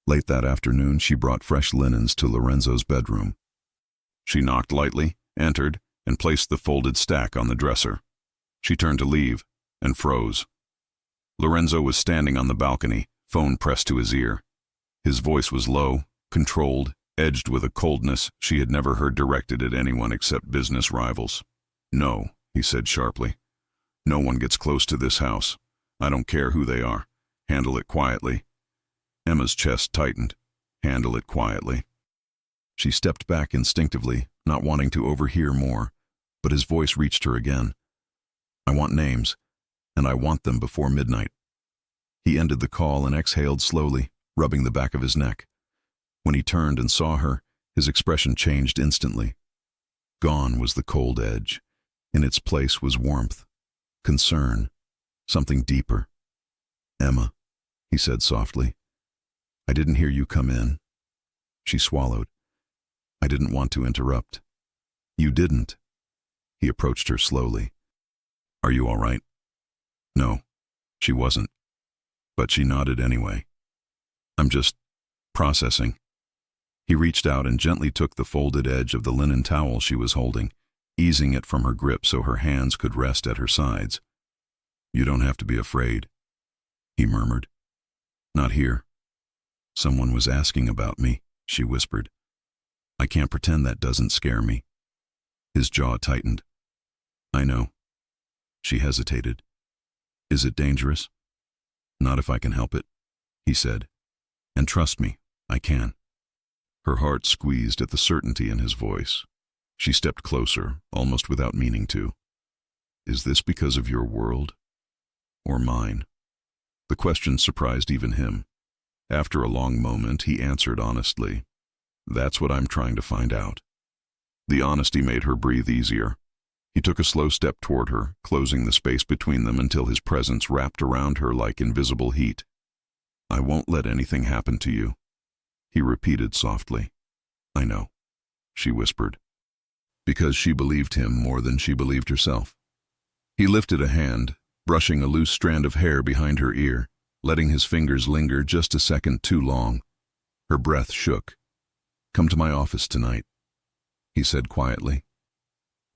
Late that afternoon, she brought fresh linens to Lorenzo's bedroom. She knocked lightly, entered, and placed the folded stack on the dresser. She turned to leave, and froze. Lorenzo was standing on the balcony, phone pressed to his ear. His voice was low, controlled, edged with a coldness she had never heard directed at anyone except business rivals. "No," he said sharply. "No one gets close to this house. I don't care who they are. Handle it quietly." Emma's chest tightened. Handle it quietly. She stepped back instinctively, not wanting to overhear more, but his voice reached her again. "I want names, and I want them before midnight." He ended the call and exhaled slowly, rubbing the back of his neck. When he turned and saw her, his expression changed instantly. Gone was the cold edge. In its place was warmth, concern, something deeper. "Emma," he said softly, "I didn't hear you come in." She swallowed. "I didn't want to interrupt." "You didn't." He approached her slowly. "Are you all right?" No, she wasn't. But she nodded anyway. "I'm just processing." He reached out and gently took the folded edge of the linen towel she was holding, easing it from her grip so her hands could rest at her sides. "You don't have to be afraid," he murmured. "Not here." "Someone was asking about me," she whispered. "I can't pretend that doesn't scare me." His jaw tightened. "I know." She hesitated. "Is it dangerous?" "Not if I can help it," he said. "And trust me, I can." Her heart squeezed at the certainty in his voice. She stepped closer, almost without meaning to. "Is this because of your world? Or mine?" The question surprised even him. After a long moment, he answered honestly, "That's what I'm trying to find out." The honesty made her breathe easier. He took a slow step toward her, closing the space between them until his presence wrapped around her like invisible heat. "I won't let anything happen to you," he repeated softly. "I know," she whispered, because she believed him more than she believed herself. He lifted a hand, brushing a loose strand of hair behind her ear, letting his fingers linger just a second too long. Her breath shook. "Come to my office tonight," he said quietly.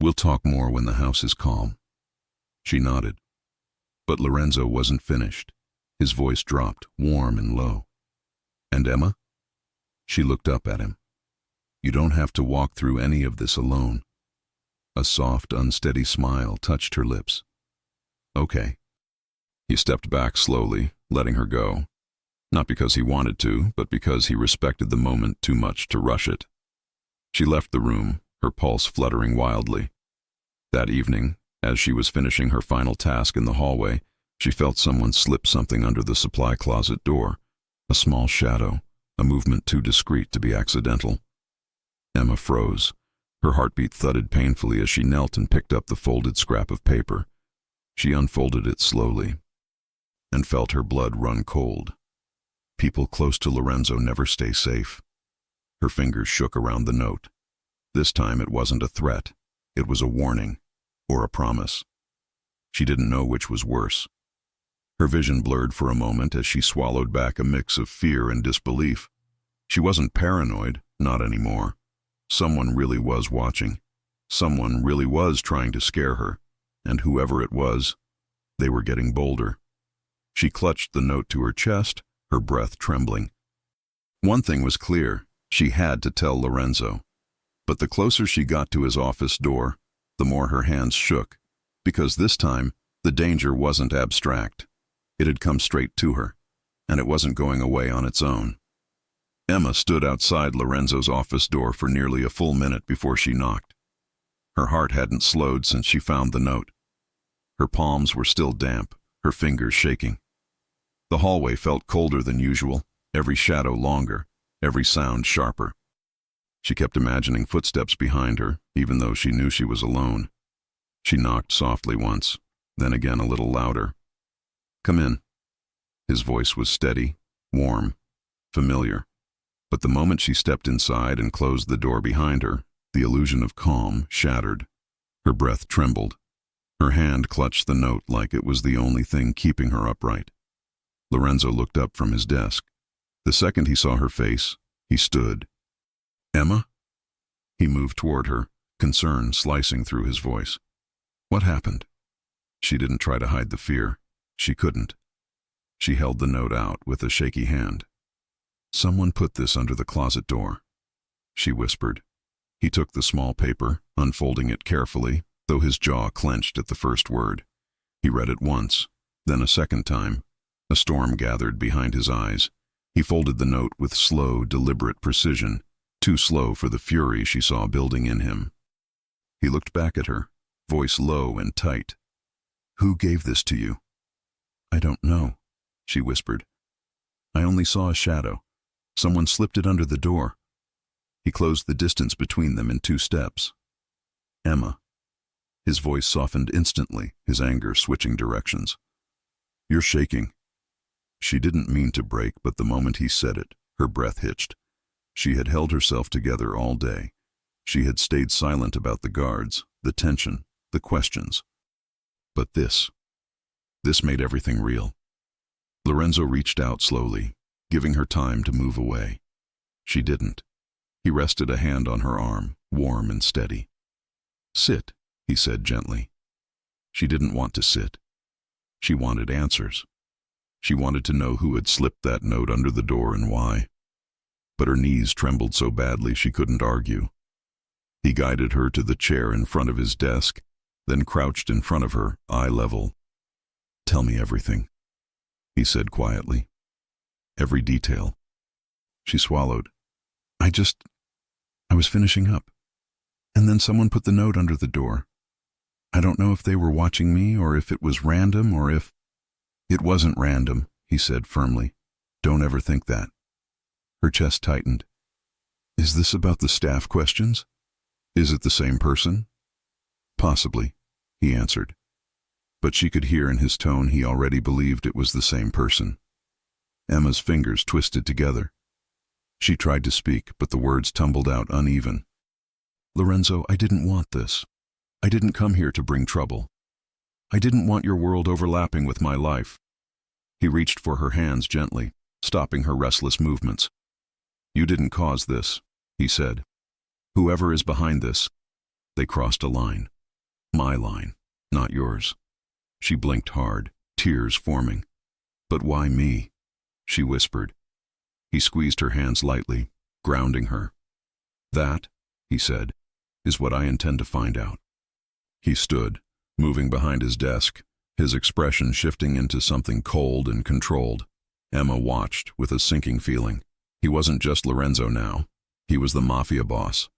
"We'll talk more when the house is calm." She nodded. But Lorenzo wasn't finished. His voice dropped, warm and low. "And Emma?" She looked up at him. "You don't have to walk through any of this alone." A soft, unsteady smile touched her lips. "Okay." He stepped back slowly, letting her go. Not because he wanted to, but because he respected the moment too much to rush it. She left the room, her pulse fluttering wildly. That evening, as she was finishing her final task in the hallway, she felt someone slip something under the supply closet door. A small shadow, a movement too discreet to be accidental. Emma froze. Her heartbeat thudded painfully as she knelt and picked up the folded scrap of paper. She unfolded it slowly and felt her blood run cold. People close to Lorenzo never stay safe. Her fingers shook around the note. This time it wasn't a threat. It was a warning, or a promise. She didn't know which was worse. Her vision blurred for a moment as she swallowed back a mix of fear and disbelief. She wasn't paranoid, not anymore. Someone really was watching. Someone really was trying to scare her, and whoever it was, they were getting bolder. She clutched the note to her chest, her breath trembling. One thing was clear, she had to tell Lorenzo. But the closer she got to his office door, the more her hands shook, because this time, the danger wasn't abstract. It had come straight to her, and it wasn't going away on its own. Emma stood outside Lorenzo's office door for nearly a full minute before she knocked. Her heart hadn't slowed since she found the note. Her palms were still damp, her fingers shaking. The hallway felt colder than usual, every shadow longer, every sound sharper. She kept imagining footsteps behind her, even though she knew she was alone. She knocked softly once, then again a little louder. "Come in." His voice was steady, warm, familiar. But the moment she stepped inside and closed the door behind her, the illusion of calm shattered. Her breath trembled. Her hand clutched the note like it was the only thing keeping her upright. Lorenzo looked up from his desk. The second he saw her face, he stood. "Emma?" He moved toward her, concern slicing through his voice. "What happened?" She didn't try to hide the fear. She couldn't. She held the note out with a shaky hand. "Someone put this under the closet door," she whispered. He took the small paper, unfolding it carefully, though his jaw clenched at the first word. He read it once, then a second time. A storm gathered behind his eyes. He folded the note with slow, deliberate precision, too slow for the fury she saw building in him. He looked back at her, voice low and tight. "Who gave this to you?" "I don't know," she whispered. "I only saw a shadow. Someone slipped it under the door." He closed the distance between them in 2 steps. "Emma." His voice softened instantly, his anger switching directions. "You're shaking." She didn't mean to break, but the moment he said it, her breath hitched. She had held herself together all day. She had stayed silent about the guards, the tension, the questions. But this made everything real. Lorenzo reached out slowly, giving her time to move away. She didn't. He rested a hand on her arm, warm and steady. "Sit," he said gently. She didn't want to sit. She wanted answers. She wanted to know who had slipped that note under the door and why. But her knees trembled so badly she couldn't argue. He guided her to the chair in front of his desk, then crouched in front of her, eye level. "Tell me everything," he said quietly. "Every detail." She swallowed. I was finishing up. And then someone put the note under the door. I don't know if they were watching me or if it was random or if... "It wasn't random," he said firmly. "Don't ever think that." Her chest tightened. "Is this about the staff questions? Is it the same person?" "Possibly," he answered. But she could hear in his tone he already believed it was the same person. Emma's fingers twisted together. She tried to speak, but the words tumbled out uneven. "Lorenzo, I didn't want this. I didn't come here to bring trouble. I didn't want your world overlapping with my life." He reached for her hands gently, stopping her restless movements. "You didn't cause this," he said. "Whoever is behind this, they crossed a line. My line, not yours." She blinked hard, tears forming. "But why me?" she whispered. He squeezed her hands lightly, grounding her. "That," he said, "is what I intend to find out." He stood, moving behind his desk, his expression shifting into something cold and controlled. Emma watched with a sinking feeling. He wasn't just Lorenzo now. He was the Mafia boss.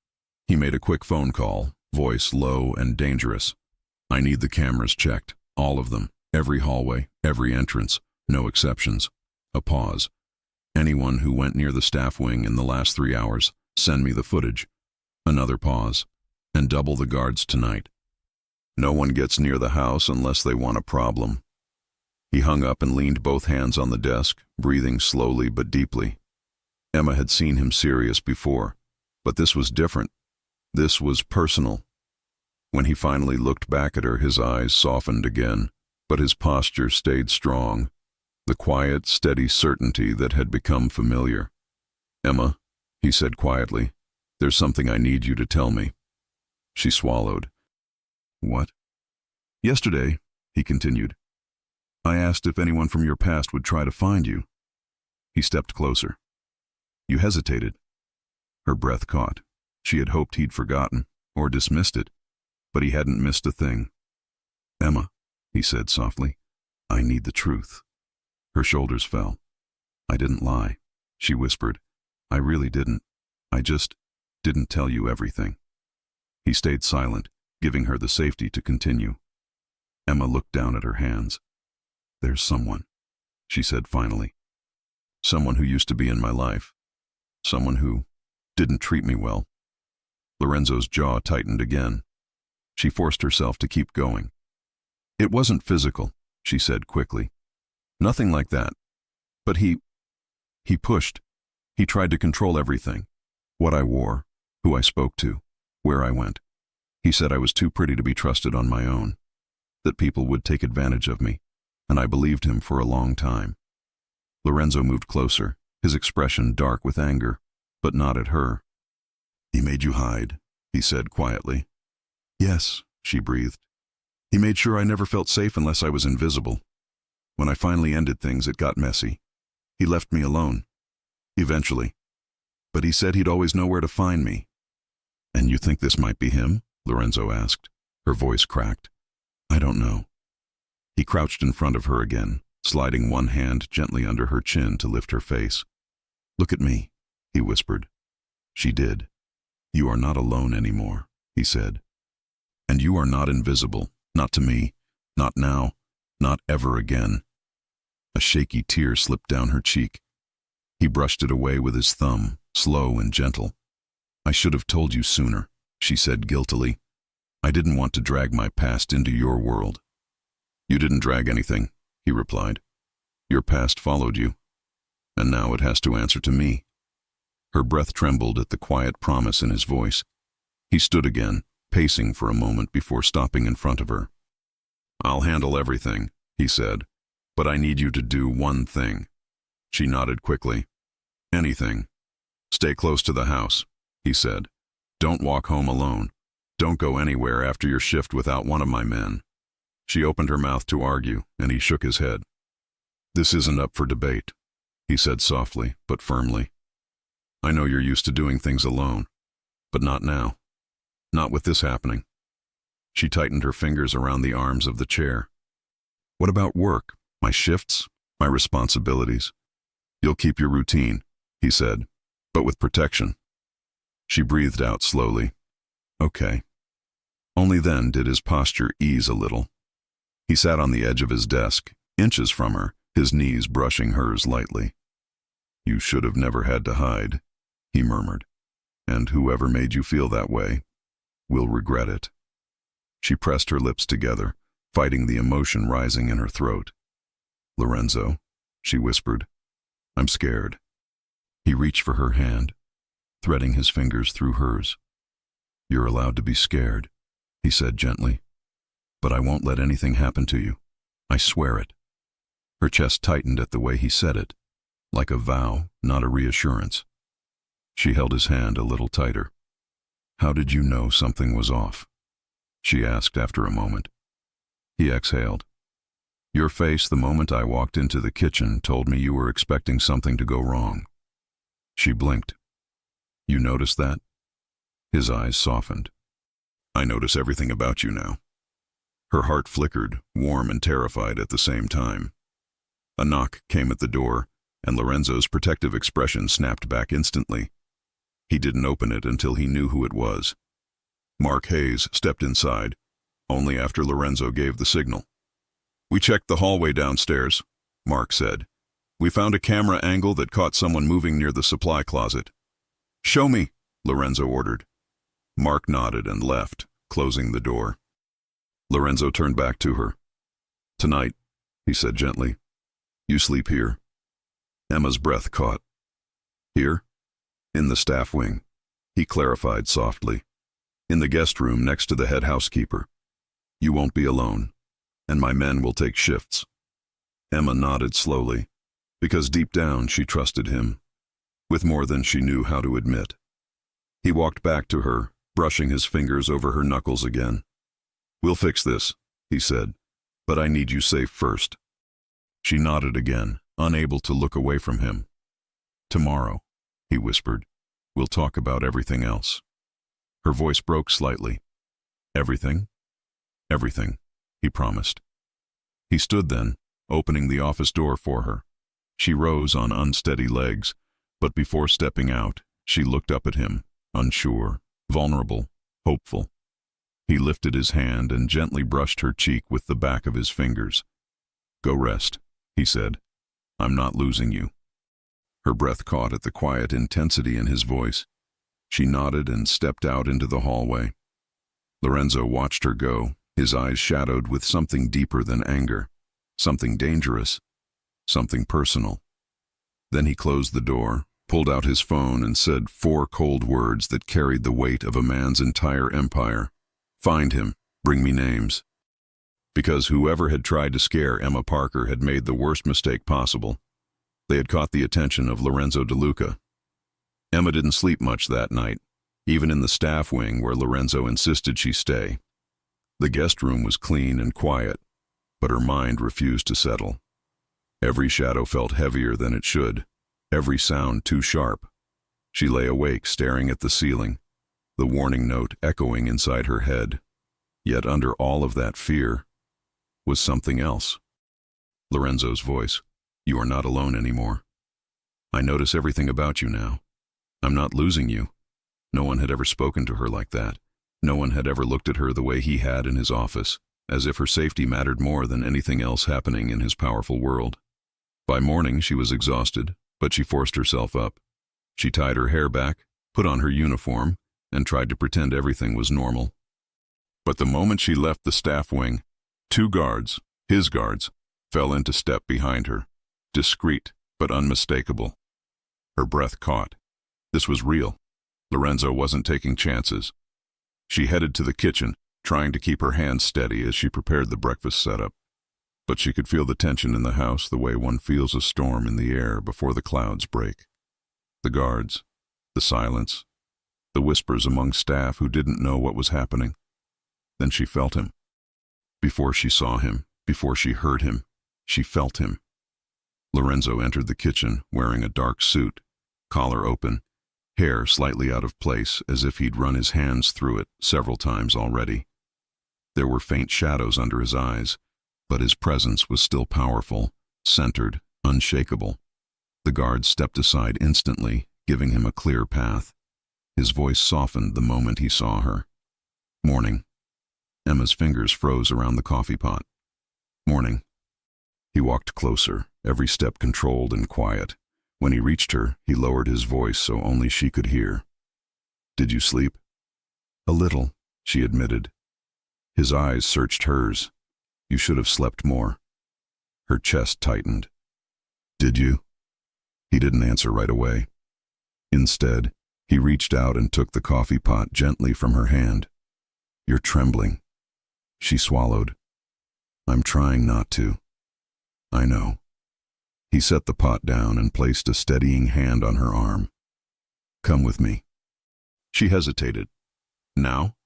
He made a quick phone call, voice low and dangerous. "I need the cameras checked, all of them, every hallway, every entrance, no exceptions." A pause. "Anyone who went near the staff wing in the last 3 hours, send me the footage." Another pause. "And double the guards tonight. No one gets near the house unless they want a problem." He hung up and leaned both hands on the desk, breathing slowly but deeply. Emma had seen him serious before, but this was different. This was personal. When he finally looked back at her, his eyes softened again, but his posture stayed strong, the quiet, steady certainty that had become familiar. "Emma," he said quietly, "there's something I need you to tell me." She swallowed. "What?" "Yesterday," he continued, "I asked if anyone from your past would try to find you." He stepped closer. "You hesitated." Her breath caught. She had hoped he'd forgotten, or dismissed it, but he hadn't missed a thing. "Emma," he said softly, "I need the truth." Her shoulders fell. "I didn't lie," she whispered. "I really didn't. I just didn't tell you everything." He stayed silent, giving her the safety to continue. Emma looked down at her hands. "There's someone," she said finally. "Someone who used to be in my life. Someone who didn't treat me well." Lorenzo's jaw tightened again. She forced herself to keep going. "It wasn't physical," she said quickly. "Nothing like that. But he pushed. He tried to control everything. What I wore, who I spoke to, where I went. He said I was too pretty to be trusted on my own, that people would take advantage of me, and I believed him for a long time." Lorenzo moved closer, his expression dark with anger, but not at her. "He made you hide," he said quietly. "Yes," she breathed. "He made sure I never felt safe unless I was invisible. When I finally ended things, it got messy. He left me alone. Eventually. But he said he'd always know where to find me." "And you think this might be him?" Lorenzo asked. Her voice cracked. "I don't know." He crouched in front of her again, sliding one hand gently under her chin to lift her face. "Look at me," he whispered. She did. "You are not alone anymore," he said. "And you are not invisible, not to me, not now, not ever again." A shaky tear slipped down her cheek. He brushed it away with his thumb, slow and gentle. "I should have told you sooner," she said guiltily. "I didn't want to drag my past into your world." "You didn't drag anything," he replied. "Your past followed you, and now it has to answer to me." Her breath trembled at the quiet promise in his voice. He stood again, pacing for a moment before stopping in front of her. "I'll handle everything," he said, "but I need you to do one thing." She nodded quickly. "Anything. Stay close to the house," he said. "Don't walk home alone. Don't go anywhere after your shift without one of my men." She opened her mouth to argue, and he shook his head. "This isn't up for debate," he said softly, but firmly. "I know you're used to doing things alone, but not now. Not with this happening." She tightened her fingers around the arms of the chair. "What about work, my shifts, my responsibilities?" "You'll keep your routine," he said, "but with protection." She breathed out slowly. "Okay." Only then did his posture ease a little. He sat on the edge of his desk, inches from her, his knees brushing hers lightly. "You should have never had to hide," he murmured. "And whoever made you feel that way will regret it." She pressed her lips together, fighting the emotion rising in her throat. "Lorenzo," she whispered, "I'm scared." He reached for her hand, threading his fingers through hers. "You're allowed to be scared," he said gently. "But I won't let anything happen to you. I swear it." Her chest tightened at the way he said it, like a vow, not a reassurance. She held his hand a little tighter. "How did you know something was off?" she asked after a moment. He exhaled. "Your face the moment I walked into the kitchen told me you were expecting something to go wrong." She blinked. "You noticed that?" His eyes softened. "I notice everything about you now." Her heart flickered, warm and terrified at the same time. A knock came at the door, and Lorenzo's protective expression snapped back instantly. He didn't open it until he knew who it was. Mark Hayes stepped inside, only after Lorenzo gave the signal. "We checked the hallway downstairs," Mark said. "We found a camera angle that caught someone moving near the supply closet." "Show me," Lorenzo ordered. Mark nodded and left, closing the door. Lorenzo turned back to her. "Tonight," he said gently, "you sleep here." Emma's breath caught. "Here?" "In the staff wing," he clarified softly. "In the guest room next to the head housekeeper. You won't be alone, and my men will take shifts." Emma nodded slowly, because deep down she trusted him, with more than she knew how to admit. He walked back to her, brushing his fingers over her knuckles again. "We'll fix this," he said, "but I need you safe first." She nodded again, unable to look away from him. "Tomorrow," he whispered, "we'll talk about everything else." Her voice broke slightly. "Everything?" "Everything," he promised. He stood then, opening the office door for her. She rose on unsteady legs, but before stepping out, she looked up at him, unsure, vulnerable, hopeful. He lifted his hand and gently brushed her cheek with the back of his fingers. "Go rest," he said. "I'm not losing you." Her breath caught at the quiet intensity in his voice. She nodded and stepped out into the hallway. Lorenzo watched her go, his eyes shadowed with something deeper than anger, something dangerous, something personal. Then he closed the door, pulled out his phone, and said 4 cold words that carried the weight of a man's entire empire. "Find him. Bring me names." Because whoever had tried to scare Emma Parker had made the worst mistake possible. They had caught the attention of Lorenzo DeLuca. Emma didn't sleep much that night, even in the staff wing where Lorenzo insisted she stay. The guest room was clean and quiet, but her mind refused to settle. Every shadow felt heavier than it should, every sound too sharp. She lay awake, staring at the ceiling, the warning note echoing inside her head. Yet under all of that fear was something else. Lorenzo's voice. "You are not alone anymore. I notice everything about you now. I'm not losing you." No one had ever spoken to her like that. No one had ever looked at her the way he had in his office, as if her safety mattered more than anything else happening in his powerful world. By morning she was exhausted, but she forced herself up. She tied her hair back, put on her uniform, and tried to pretend everything was normal. But the moment she left the staff wing, 2 guards, his guards, fell into step behind her, discreet but unmistakable. Her breath caught. This was real. Lorenzo wasn't taking chances. She headed to the kitchen, trying to keep her hands steady as she prepared the breakfast setup. But she could feel the tension in the house the way one feels a storm in the air before the clouds break. The guards, the silence, the whispers among staff who didn't know what was happening. Then she felt him. Before she saw him, before she heard him, she felt him. Lorenzo entered the kitchen wearing a dark suit, collar open, hair slightly out of place as if he'd run his hands through it several times already. There were faint shadows under his eyes, but his presence was still powerful, centered, unshakable. The guard stepped aside instantly, giving him a clear path. His voice softened the moment he saw her. "Morning." Emma's fingers froze around the coffee pot. "Morning." He walked closer, every step controlled and quiet. When he reached her, he lowered his voice so only she could hear. "Did you sleep?" "A little," she admitted. His eyes searched hers. "You should have slept more." Her chest tightened. "Did you?" He didn't answer right away. Instead, he reached out and took the coffee pot gently from her hand. "You're trembling." She swallowed. "I'm trying not to." "I know." He set the pot down and placed a steadying hand on her arm. "Come with me." She hesitated. "Now?"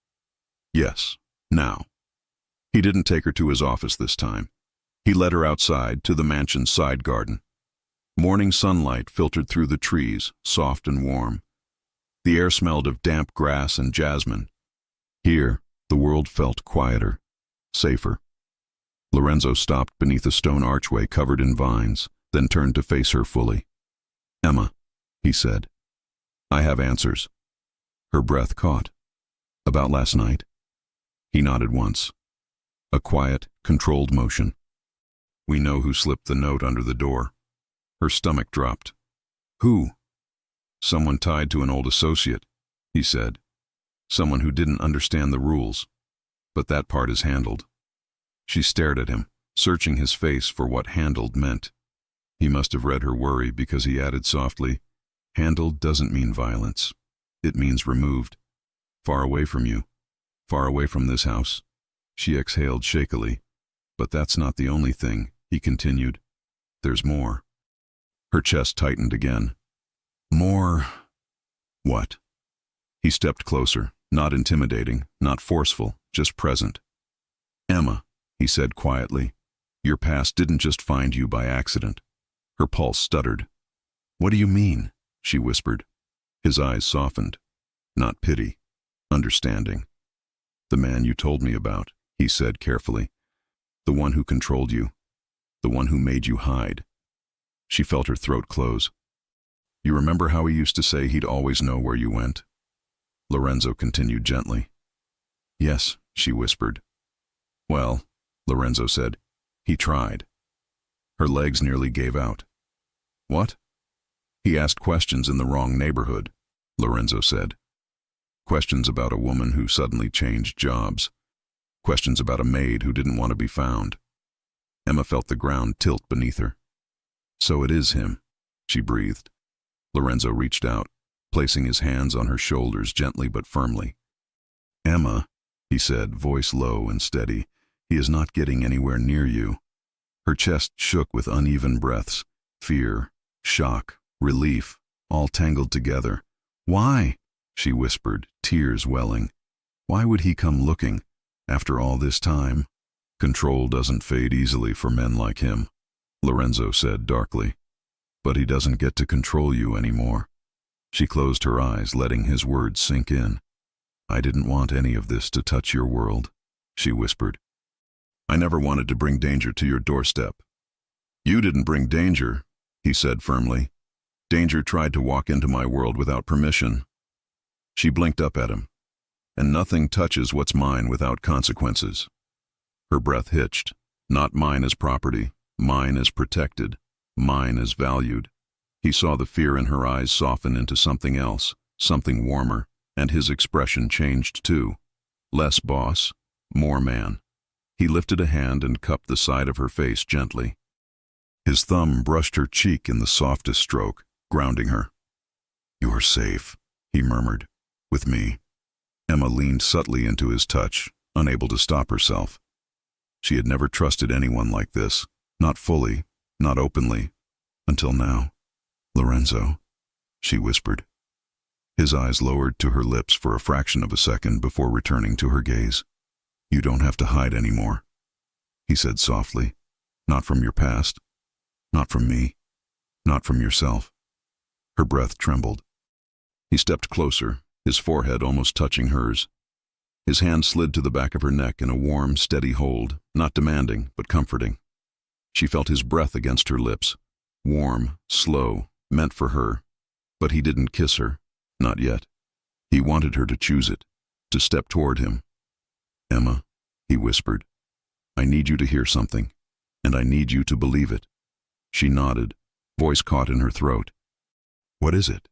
"Yes, now." He didn't take her to his office this time. He led her outside to the mansion's side garden. Morning sunlight filtered through the trees, soft and warm. The air smelled of damp grass and jasmine. Here, the world felt quieter, safer. Lorenzo stopped beneath a stone archway covered in vines, then turned to face her fully. "Emma," he said, "I have answers." Her breath caught. "About last night?" He nodded once. A quiet, controlled motion. "We know who slipped the note under the door." Her stomach dropped. "Who?" "Someone tied to an old associate," he said. "Someone who didn't understand the rules. But that part is handled." She stared at him, searching his face for what handled meant. He must have read her worry because he added softly, "Handled doesn't mean violence. It means removed. Far away from you. Far away from this house." She exhaled shakily. "But that's not the only thing," he continued. There's more. Her chest tightened again. More. What? He stepped closer, not intimidating, not forceful, just present. Emma, he said quietly, your past didn't just find you by accident. Her pulse stuttered. What do you mean? She whispered. His eyes softened. Not pity, understanding. The man you told me about, he said carefully. The one who controlled you. The one who made you hide. She felt her throat close. You remember how he used to say he'd always know where you went? Lorenzo continued gently. Yes, she whispered. Well, Lorenzo said, he tried. Her legs nearly gave out. What? He asked questions in the wrong neighborhood, Lorenzo said. Questions about a woman who suddenly changed jobs. Questions about a maid who didn't want to be found. Emma felt the ground tilt beneath her. So it is him, she breathed. Lorenzo reached out, placing his hands on her shoulders gently but firmly. Emma, he said, voice low and steady, he is not getting anywhere near you. Her chest shook with uneven breaths, fear, shock, relief, all tangled together. Why? She whispered, tears welling. Why would he come looking, after all this time? Control doesn't fade easily for men like him, Lorenzo said darkly. But he doesn't get to control you anymore. She closed her eyes, letting his words sink in. I didn't want any of this to touch your world, she whispered. I never wanted to bring danger to your doorstep. You didn't bring danger, he said firmly. Danger tried to walk into my world without permission. She blinked up at him. And nothing touches what's mine without consequences. Her breath hitched. Not mine as property, mine as protected, mine as valued. He saw the fear in her eyes soften into something else, something warmer, and his expression changed too. Less boss, more man. He lifted a hand and cupped the side of her face gently. His thumb brushed her cheek in the softest stroke, grounding her. You are safe, he murmured, with me. Emma leaned subtly into his touch, unable to stop herself. She had never trusted anyone like this, not fully, not openly, until now. Lorenzo, she whispered. His eyes lowered to her lips for a fraction of a second before returning to her gaze. You don't have to hide anymore, he said softly. Not from your past, not from me, not from yourself. Her breath trembled. He stepped closer, his forehead almost touching hers. His hand slid to the back of her neck in a warm, steady hold, not demanding, but comforting. She felt his breath against her lips, warm, slow, meant for her. But he didn't kiss her, not yet. He wanted her to choose it, to step toward him. Emma, he whispered, I need you to hear something, and I need you to believe it. She nodded, voice caught in her throat. What is it?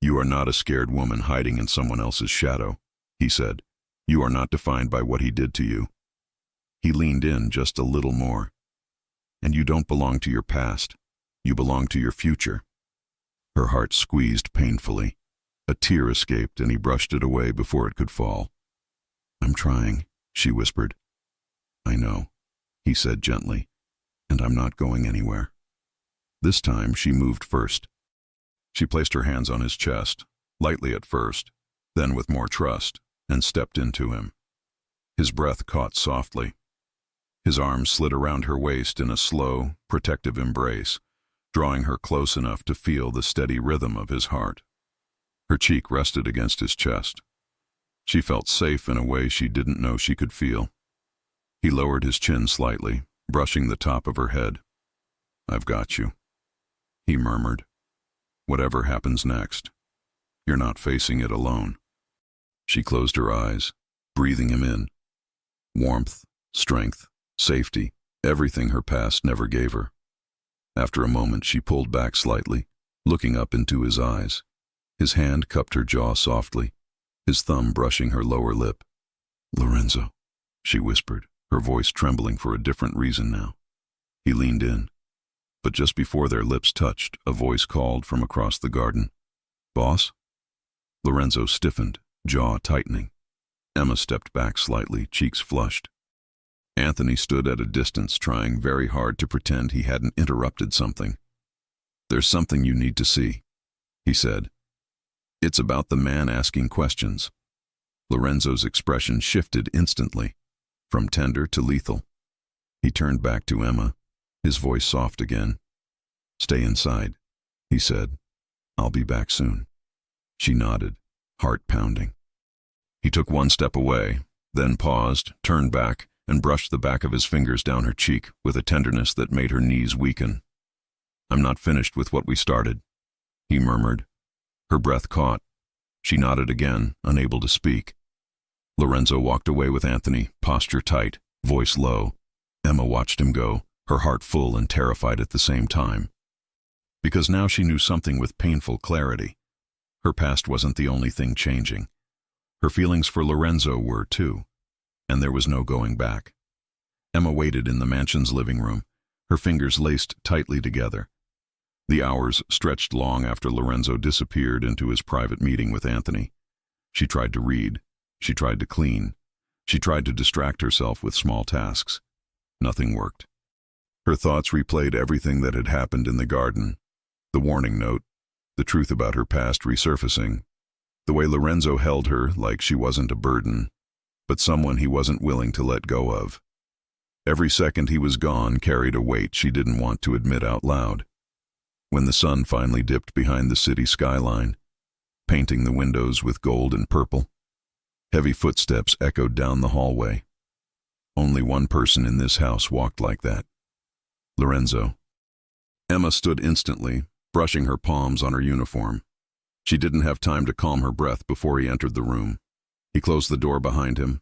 You are not a scared woman hiding in someone else's shadow, he said. You are not defined by what he did to you. He leaned in just a little more. And you don't belong to your past. You belong to your future. Her heart squeezed painfully. A tear escaped and he brushed it away before it could fall. I'm trying, she whispered. I know, he said gently, and I'm not going anywhere. This time she moved first. She placed her hands on his chest, lightly at first, then with more trust, and stepped into him. His breath caught softly. His arms slid around her waist in a slow, protective embrace, drawing her close enough to feel the steady rhythm of his heart. Her cheek rested against his chest. She felt safe in a way she didn't know she could feel. He lowered his chin slightly, brushing the top of her head. I've got you, he murmured. Whatever happens next, you're not facing it alone. She closed her eyes, breathing him in. Warmth, strength, safety, everything her past never gave her. After a moment, she pulled back slightly, looking up into his eyes. His hand cupped her jaw softly, his thumb brushing her lower lip. Lorenzo, she whispered, her voice trembling for a different reason now. He leaned in. But just before their lips touched, a voice called from across the garden. Boss? Lorenzo stiffened, jaw tightening. Emma stepped back slightly, cheeks flushed. Anthony stood at a distance, trying very hard to pretend he hadn't interrupted something. "There's something you need to see," he said. "It's about the man asking questions." Lorenzo's expression shifted instantly, from tender to lethal. He turned back to Emma, his voice soft again. "Stay inside," he said. "I'll be back soon." She nodded, heart pounding. He took one step away, then paused, turned back, and brushed the back of his fingers down her cheek with a tenderness that made her knees weaken. "I'm not finished with what we started," he murmured. Her breath caught. She nodded again, unable to speak. Lorenzo walked away with Anthony, posture tight, voice low. Emma watched him go, her heart full and terrified at the same time. Because now she knew something with painful clarity. Her past wasn't the only thing changing. Her feelings for Lorenzo were too, and there was no going back. Emma waited in the mansion's living room, her fingers laced tightly together. The hours stretched long after Lorenzo disappeared into his private meeting with Anthony. She tried to read. She tried to clean. She tried to distract herself with small tasks. Nothing worked. Her thoughts replayed everything that had happened in the garden. The warning note, the truth about her past resurfacing, the way Lorenzo held her like she wasn't a burden, but someone he wasn't willing to let go of. Every second he was gone carried a weight she didn't want to admit out loud. When the sun finally dipped behind the city skyline, painting the windows with gold and purple, heavy footsteps echoed down the hallway. Only one person in this house walked like that. Lorenzo. Emma stood instantly, brushing her palms on her uniform. She didn't have time to calm her breath before he entered the room. He closed the door behind him,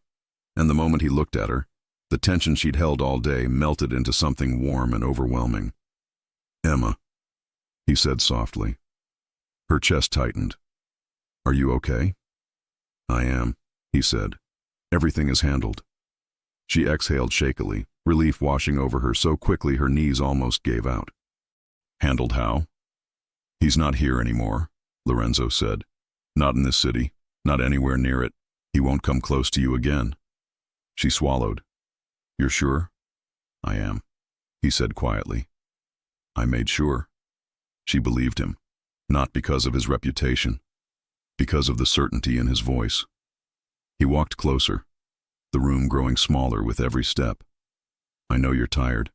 and the moment he looked at her, the tension she'd held all day melted into something warm and overwhelming. "Emma," he said softly. Her chest tightened. "Are you okay?" "I am," he said. "Everything is handled." She exhaled shakily, relief washing over her so quickly her knees almost gave out. "Handled how?" "He's not here anymore," Lorenzo said. "Not in this city, not anywhere near it. He won't come close to you again." She swallowed. "You're sure?" "I am," he said quietly. "I made sure." She believed him, not because of his reputation, because of the certainty in his voice. He walked closer, the room growing smaller with every step. "I know you're tired,"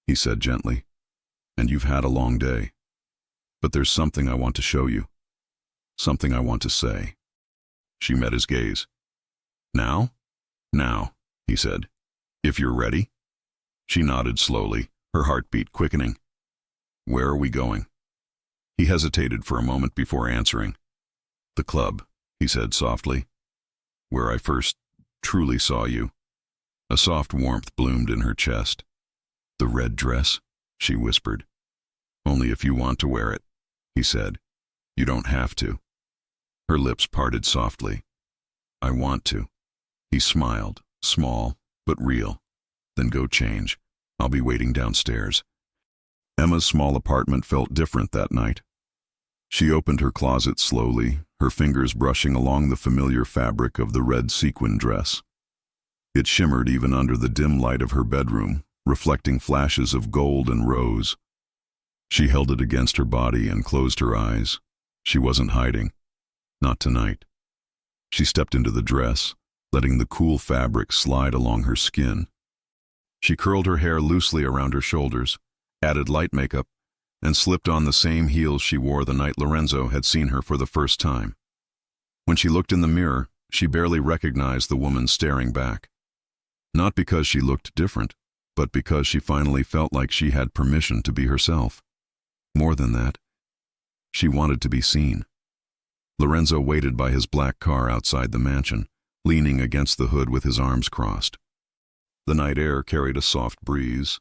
he said gently, "and you've had a long day. But there's something I want to show you, something I want to say." She met his gaze. "Now?" "Now," he said. "If you're ready." She nodded slowly, her heartbeat quickening. "Where are we going?" He hesitated for a moment before answering. "The club," he said softly. "Where I first truly saw you." A soft warmth bloomed in her chest. "The red dress?" she whispered. "Only if you want to wear it," he said. "You don't have to." Her lips parted softly. "I want to." He smiled, small but real. "Then go change. I'll be waiting downstairs." Emma's small apartment felt different that night. She opened her closet slowly, her fingers brushing along the familiar fabric of the red sequin dress. It shimmered even under the dim light of her bedroom, reflecting flashes of gold and rose. She held it against her body and closed her eyes. She wasn't hiding. Not tonight. She stepped into the dress, letting the cool fabric slide along her skin. She curled her hair loosely around her shoulders, added light makeup, and slipped on the same heels she wore the night Lorenzo had seen her for the first time. When she looked in the mirror, she barely recognized the woman staring back. Not because she looked different, but because she finally felt like she had permission to be herself. More than that, she wanted to be seen. Lorenzo waited by his black car outside the mansion, leaning against the hood with his arms crossed. The night air carried a soft breeze,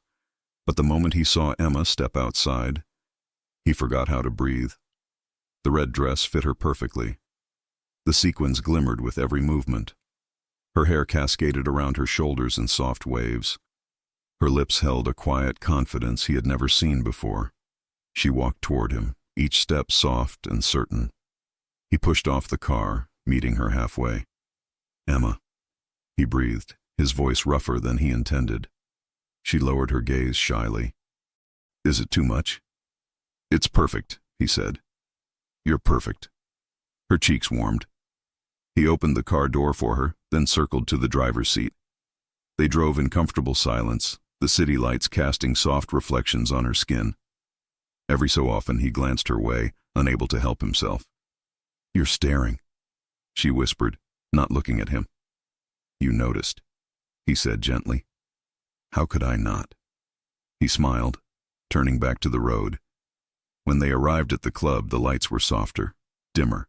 but the moment he saw Emma step outside, he forgot how to breathe. The red dress fit her perfectly. The sequins glimmered with every movement. Her hair cascaded around her shoulders in soft waves. Her lips held a quiet confidence he had never seen before. She walked toward him, each step soft and certain. He pushed off the car, meeting her halfway. "Emma," he breathed, his voice rougher than he intended. She lowered her gaze shyly. Is it too much? It's perfect, he said. You're perfect. Her cheeks warmed. He opened the car door for her, then circled to the driver's seat. They drove in comfortable silence, the city lights casting soft reflections on her skin. Every so often he glanced her way, unable to help himself. You're staring, she whispered, not looking at him. You noticed, he said gently. How could I not? He smiled, turning back to the road. When they arrived at the club, the lights were softer, dimmer.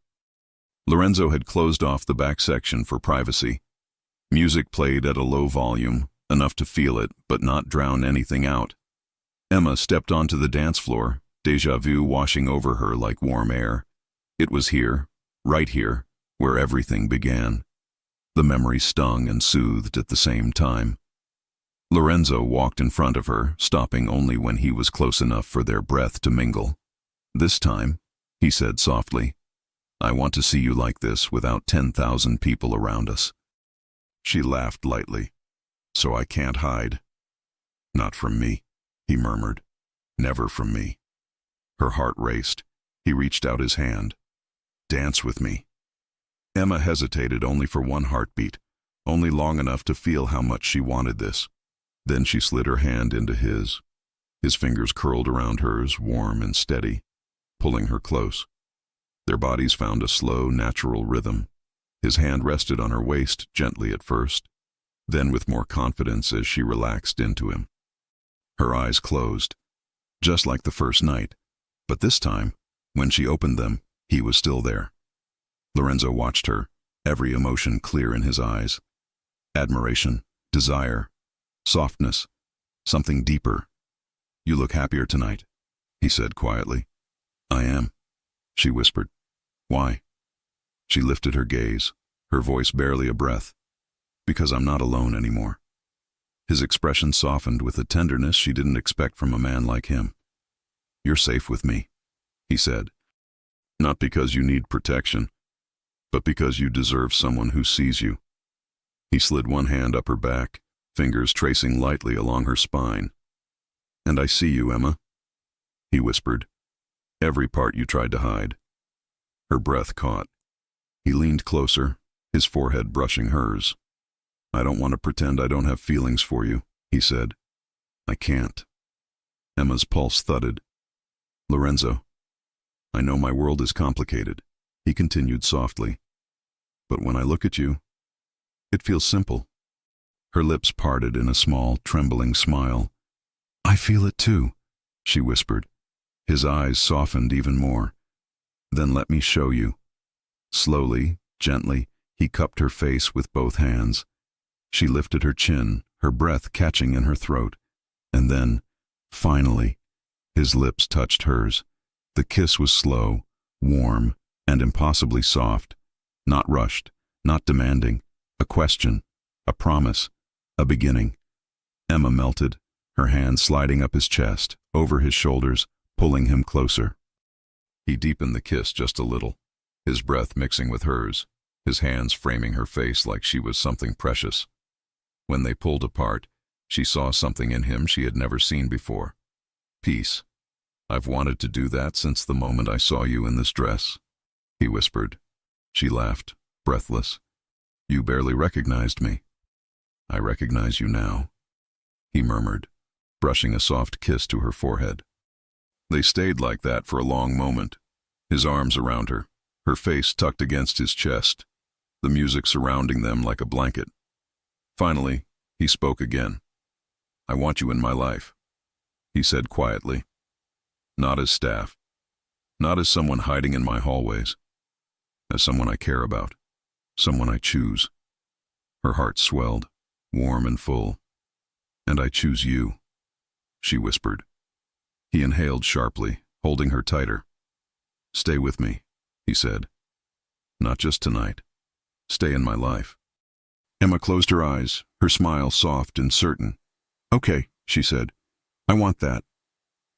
Lorenzo had closed off the back section for privacy. Music played at a low volume, enough to feel it, but not drown anything out. Emma stepped onto the dance floor, déjà vu washing over her like warm air. It was here, right here, where everything began. The memory stung and soothed at the same time. Lorenzo walked in front of her, stopping only when he was close enough for their breath to mingle. This time, he said softly, I want to see you like this without 10,000 people around us. She laughed lightly. So I can't hide. Not from me, he murmured. Never from me. Her heart raced. He reached out his hand. Dance with me. Emma hesitated only for one heartbeat, only long enough to feel how much she wanted this. Then she slid her hand into his. His fingers curled around hers, warm and steady, pulling her close. Their bodies found a slow, natural rhythm. His hand rested on her waist, gently at first, then with more confidence as she relaxed into him. Her eyes closed, just like the first night, but this time, when she opened them, he was still there. Lorenzo watched her, every emotion clear in his eyes. Admiration, desire, softness, something deeper. You look happier tonight, he said quietly. I am, she whispered. Why? She lifted her gaze, her voice barely a breath. Because I'm not alone anymore. His expression softened with a tenderness she didn't expect from a man like him. You're safe with me, he said. Not because you need protection, but because you deserve someone who sees you. He slid one hand up her back, fingers tracing lightly along her spine. And I see you, Emma, he whispered. Every part you tried to hide. Her breath caught. He leaned closer, his forehead brushing hers. I don't want to pretend I don't have feelings for you, he said. I can't. Emma's pulse thudded. Lorenzo, I know my world is complicated, he continued softly. But when I look at you, it feels simple. Her lips parted in a small, trembling smile. I feel it too, she whispered. His eyes softened even more. Then let me show you. Slowly, gently, he cupped her face with both hands. She lifted her chin, her breath catching in her throat. And then, finally, his lips touched hers. The kiss was slow, warm, and impossibly soft. Not rushed, not demanding. A question, a promise, a beginning. Emma melted, her hand sliding up his chest, over his shoulders, pulling him closer. He deepened the kiss just a little, his breath mixing with hers, his hands framing her face like she was something precious. When they pulled apart, she saw something in him she had never seen before. Peace. I've wanted to do that since the moment I saw you in this dress, he whispered. She laughed, breathless. You barely recognized me. I recognize you now, he murmured, brushing a soft kiss to her forehead. They stayed like that for a long moment, his arms around her, her face tucked against his chest, the music surrounding them like a blanket. Finally, he spoke again. I want you in my life, he said quietly. Not as staff, not as someone hiding in my hallways, as someone I care about, someone I choose. Her heart swelled, warm and full. And I choose you, she whispered. He inhaled sharply, holding her tighter. Stay with me, he said. Not just tonight. Stay in my life. Emma closed her eyes, her smile soft and certain. Okay, she said. I want that.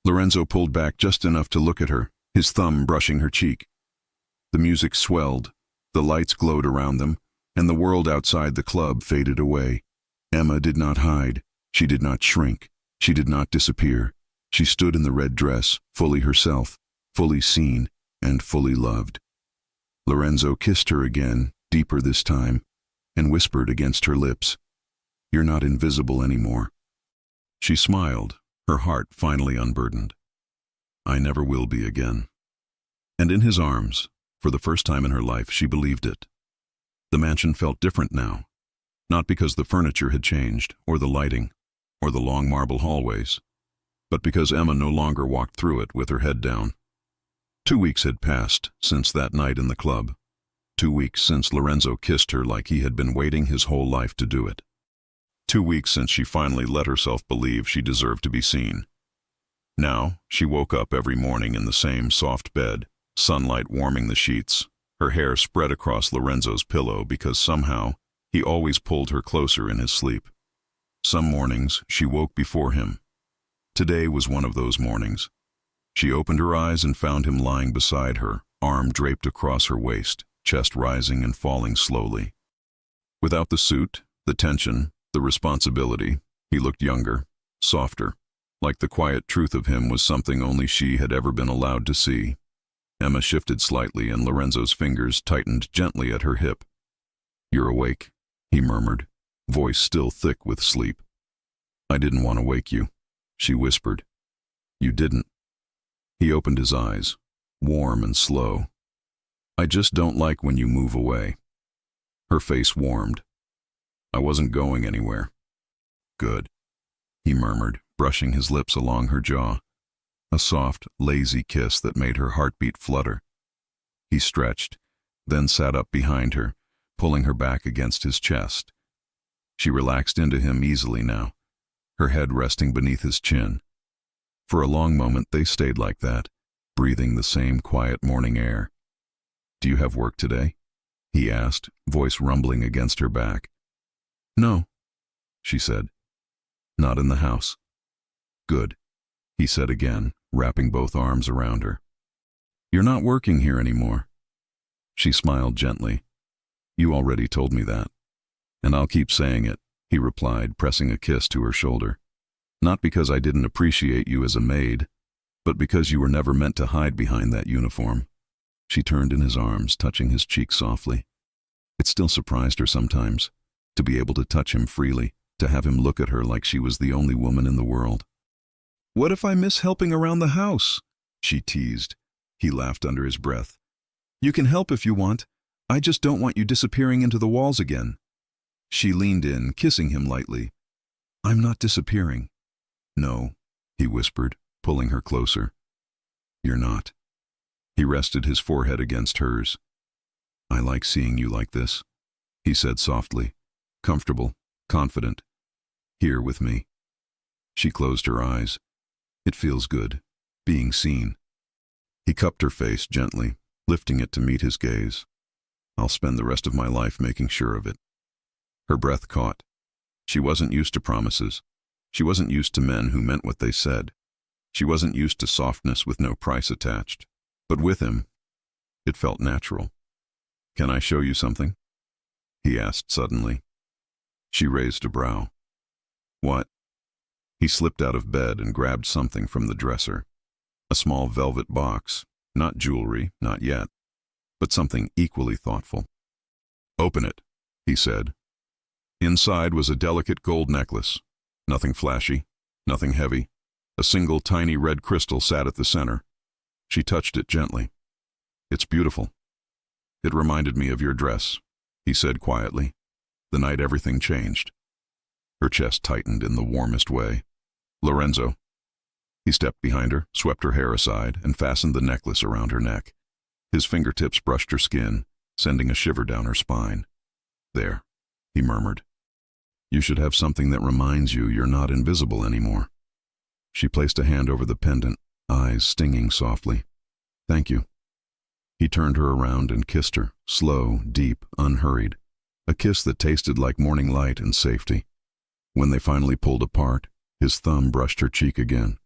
Lorenzo pulled back just enough to look at her, his thumb brushing her cheek. The music swelled, the lights glowed around them, and the world outside the club faded away. Emma did not hide. She did not shrink. She did not disappear. She stood in the red dress, fully herself, fully seen, and fully loved. Lorenzo kissed her again, deeper this time, and whispered against her lips, "You're not invisible anymore." She smiled, her heart finally unburdened. "I never will be again." And in his arms, for the first time in her life, she believed it. The mansion felt different now, not because the furniture had changed, or the lighting, or the long marble hallways, but because Emma no longer walked through it with her head down. 2 weeks had passed since that night in the club. 2 weeks since Lorenzo kissed her like he had been waiting his whole life to do it. 2 weeks since she finally let herself believe she deserved to be seen. Now, she woke up every morning in the same soft bed, sunlight warming the sheets, her hair spread across Lorenzo's pillow because somehow he always pulled her closer in his sleep. Some mornings, she woke before him. Today was one of those mornings. She opened her eyes and found him lying beside her, arm draped across her waist, chest rising and falling slowly. Without the suit, the tension, the responsibility, he looked younger, softer, like the quiet truth of him was something only she had ever been allowed to see. Emma shifted slightly and Lorenzo's fingers tightened gently at her hip. "You're awake," he murmured, voice still thick with sleep. "I didn't want to wake you," she whispered. "You didn't." He opened his eyes, warm and slow. "I just don't like when you move away." Her face warmed. "I wasn't going anywhere." "Good," he murmured, brushing his lips along her jaw. A soft, lazy kiss that made her heartbeat flutter. He stretched, then sat up behind her, pulling her back against his chest. She relaxed into him easily now, her head resting beneath his chin. For a long moment they stayed like that, breathing the same quiet morning air. "Do you have work today?" he asked, voice rumbling against her back. "No," she said. "Not in the house." "Good," he said again, wrapping both arms around her. "You're not working here anymore." She smiled gently. "You already told me that. And I'll keep saying it," he replied, pressing a kiss to her shoulder. "Not because I didn't appreciate you as a maid, but because you were never meant to hide behind that uniform." She turned in his arms, touching his cheek softly. It still surprised her sometimes, to be able to touch him freely, to have him look at her like she was the only woman in the world. "What if I miss helping around the house?" she teased. He laughed under his breath. "You can help if you want. I just don't want you disappearing into the walls again." She leaned in, kissing him lightly. "I'm not disappearing." "No," he whispered, pulling her closer. "You're not." He rested his forehead against hers. "I like seeing you like this," he said softly, comfortable, confident. "Here with me." She closed her eyes. "It feels good, being seen." He cupped her face gently, lifting it to meet his gaze. "I'll spend the rest of my life making sure of it." Her breath caught. She wasn't used to promises. She wasn't used to men who meant what they said. She wasn't used to softness with no price attached. But with him, it felt natural. "Can I show you something?" he asked suddenly. She raised a brow. "What?" He slipped out of bed and grabbed something from the dresser. A small velvet box, not jewelry, not yet, but something equally thoughtful. "Open it," he said. Inside was a delicate gold necklace. Nothing flashy, nothing heavy. A single tiny red crystal sat at the center. She touched it gently. "It's beautiful." "It reminded me of your dress," he said quietly, "the night everything changed." Her chest tightened in the warmest way. "Lorenzo." He stepped behind her, swept her hair aside, and fastened the necklace around her neck. His fingertips brushed her skin, sending a shiver down her spine. "There," he murmured. "You should have something that reminds you you're not invisible anymore." She placed a hand over the pendant, eyes stinging softly. "Thank you." He turned her around and kissed her, slow, deep, unhurried. A kiss that tasted like morning light and safety. When they finally pulled apart, his thumb brushed her cheek again.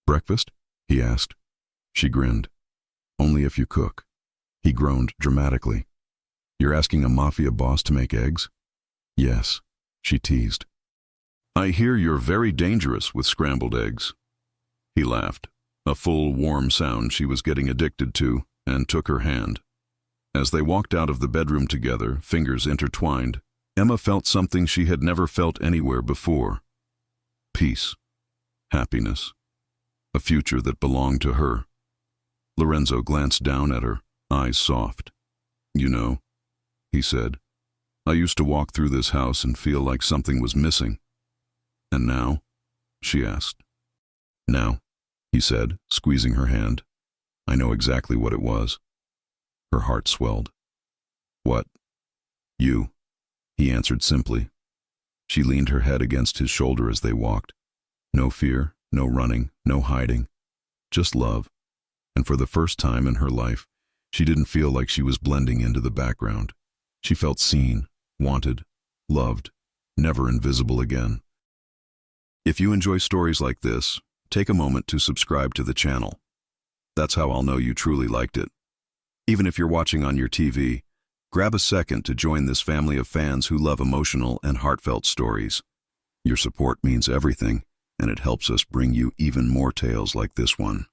"Breakfast?" he asked. She grinned. "Only if you cook." He groaned dramatically. "You're asking a Mafia boss to make eggs?" "Yes," she teased. I hear you're very dangerous with scrambled eggs. He laughed, a full, warm sound she was getting addicted to, and took her hand. As they walked out of the bedroom together, fingers intertwined, Emma felt something she had never felt anywhere before. Peace. Happiness. A future that belonged to her. Lorenzo glanced down at her, eyes soft. You know, he said, I used to walk through this house and feel like something was missing. And now? She asked. Now, he said, squeezing her hand. I know exactly what it was. Her heart swelled. What? You, he answered simply. She leaned her head against his shoulder as they walked. No fear, no running, no hiding. Just love. And for the first time in her life, she didn't feel like she was blending into the background. She felt seen, wanted, loved, never invisible again. If you enjoy stories like this, take a moment to subscribe to the channel. That's how I'll know you truly liked it. Even if you're watching on your TV, grab a second to join this family of fans who love emotional and heartfelt stories. Your support means everything, and it helps us bring you even more tales like this one.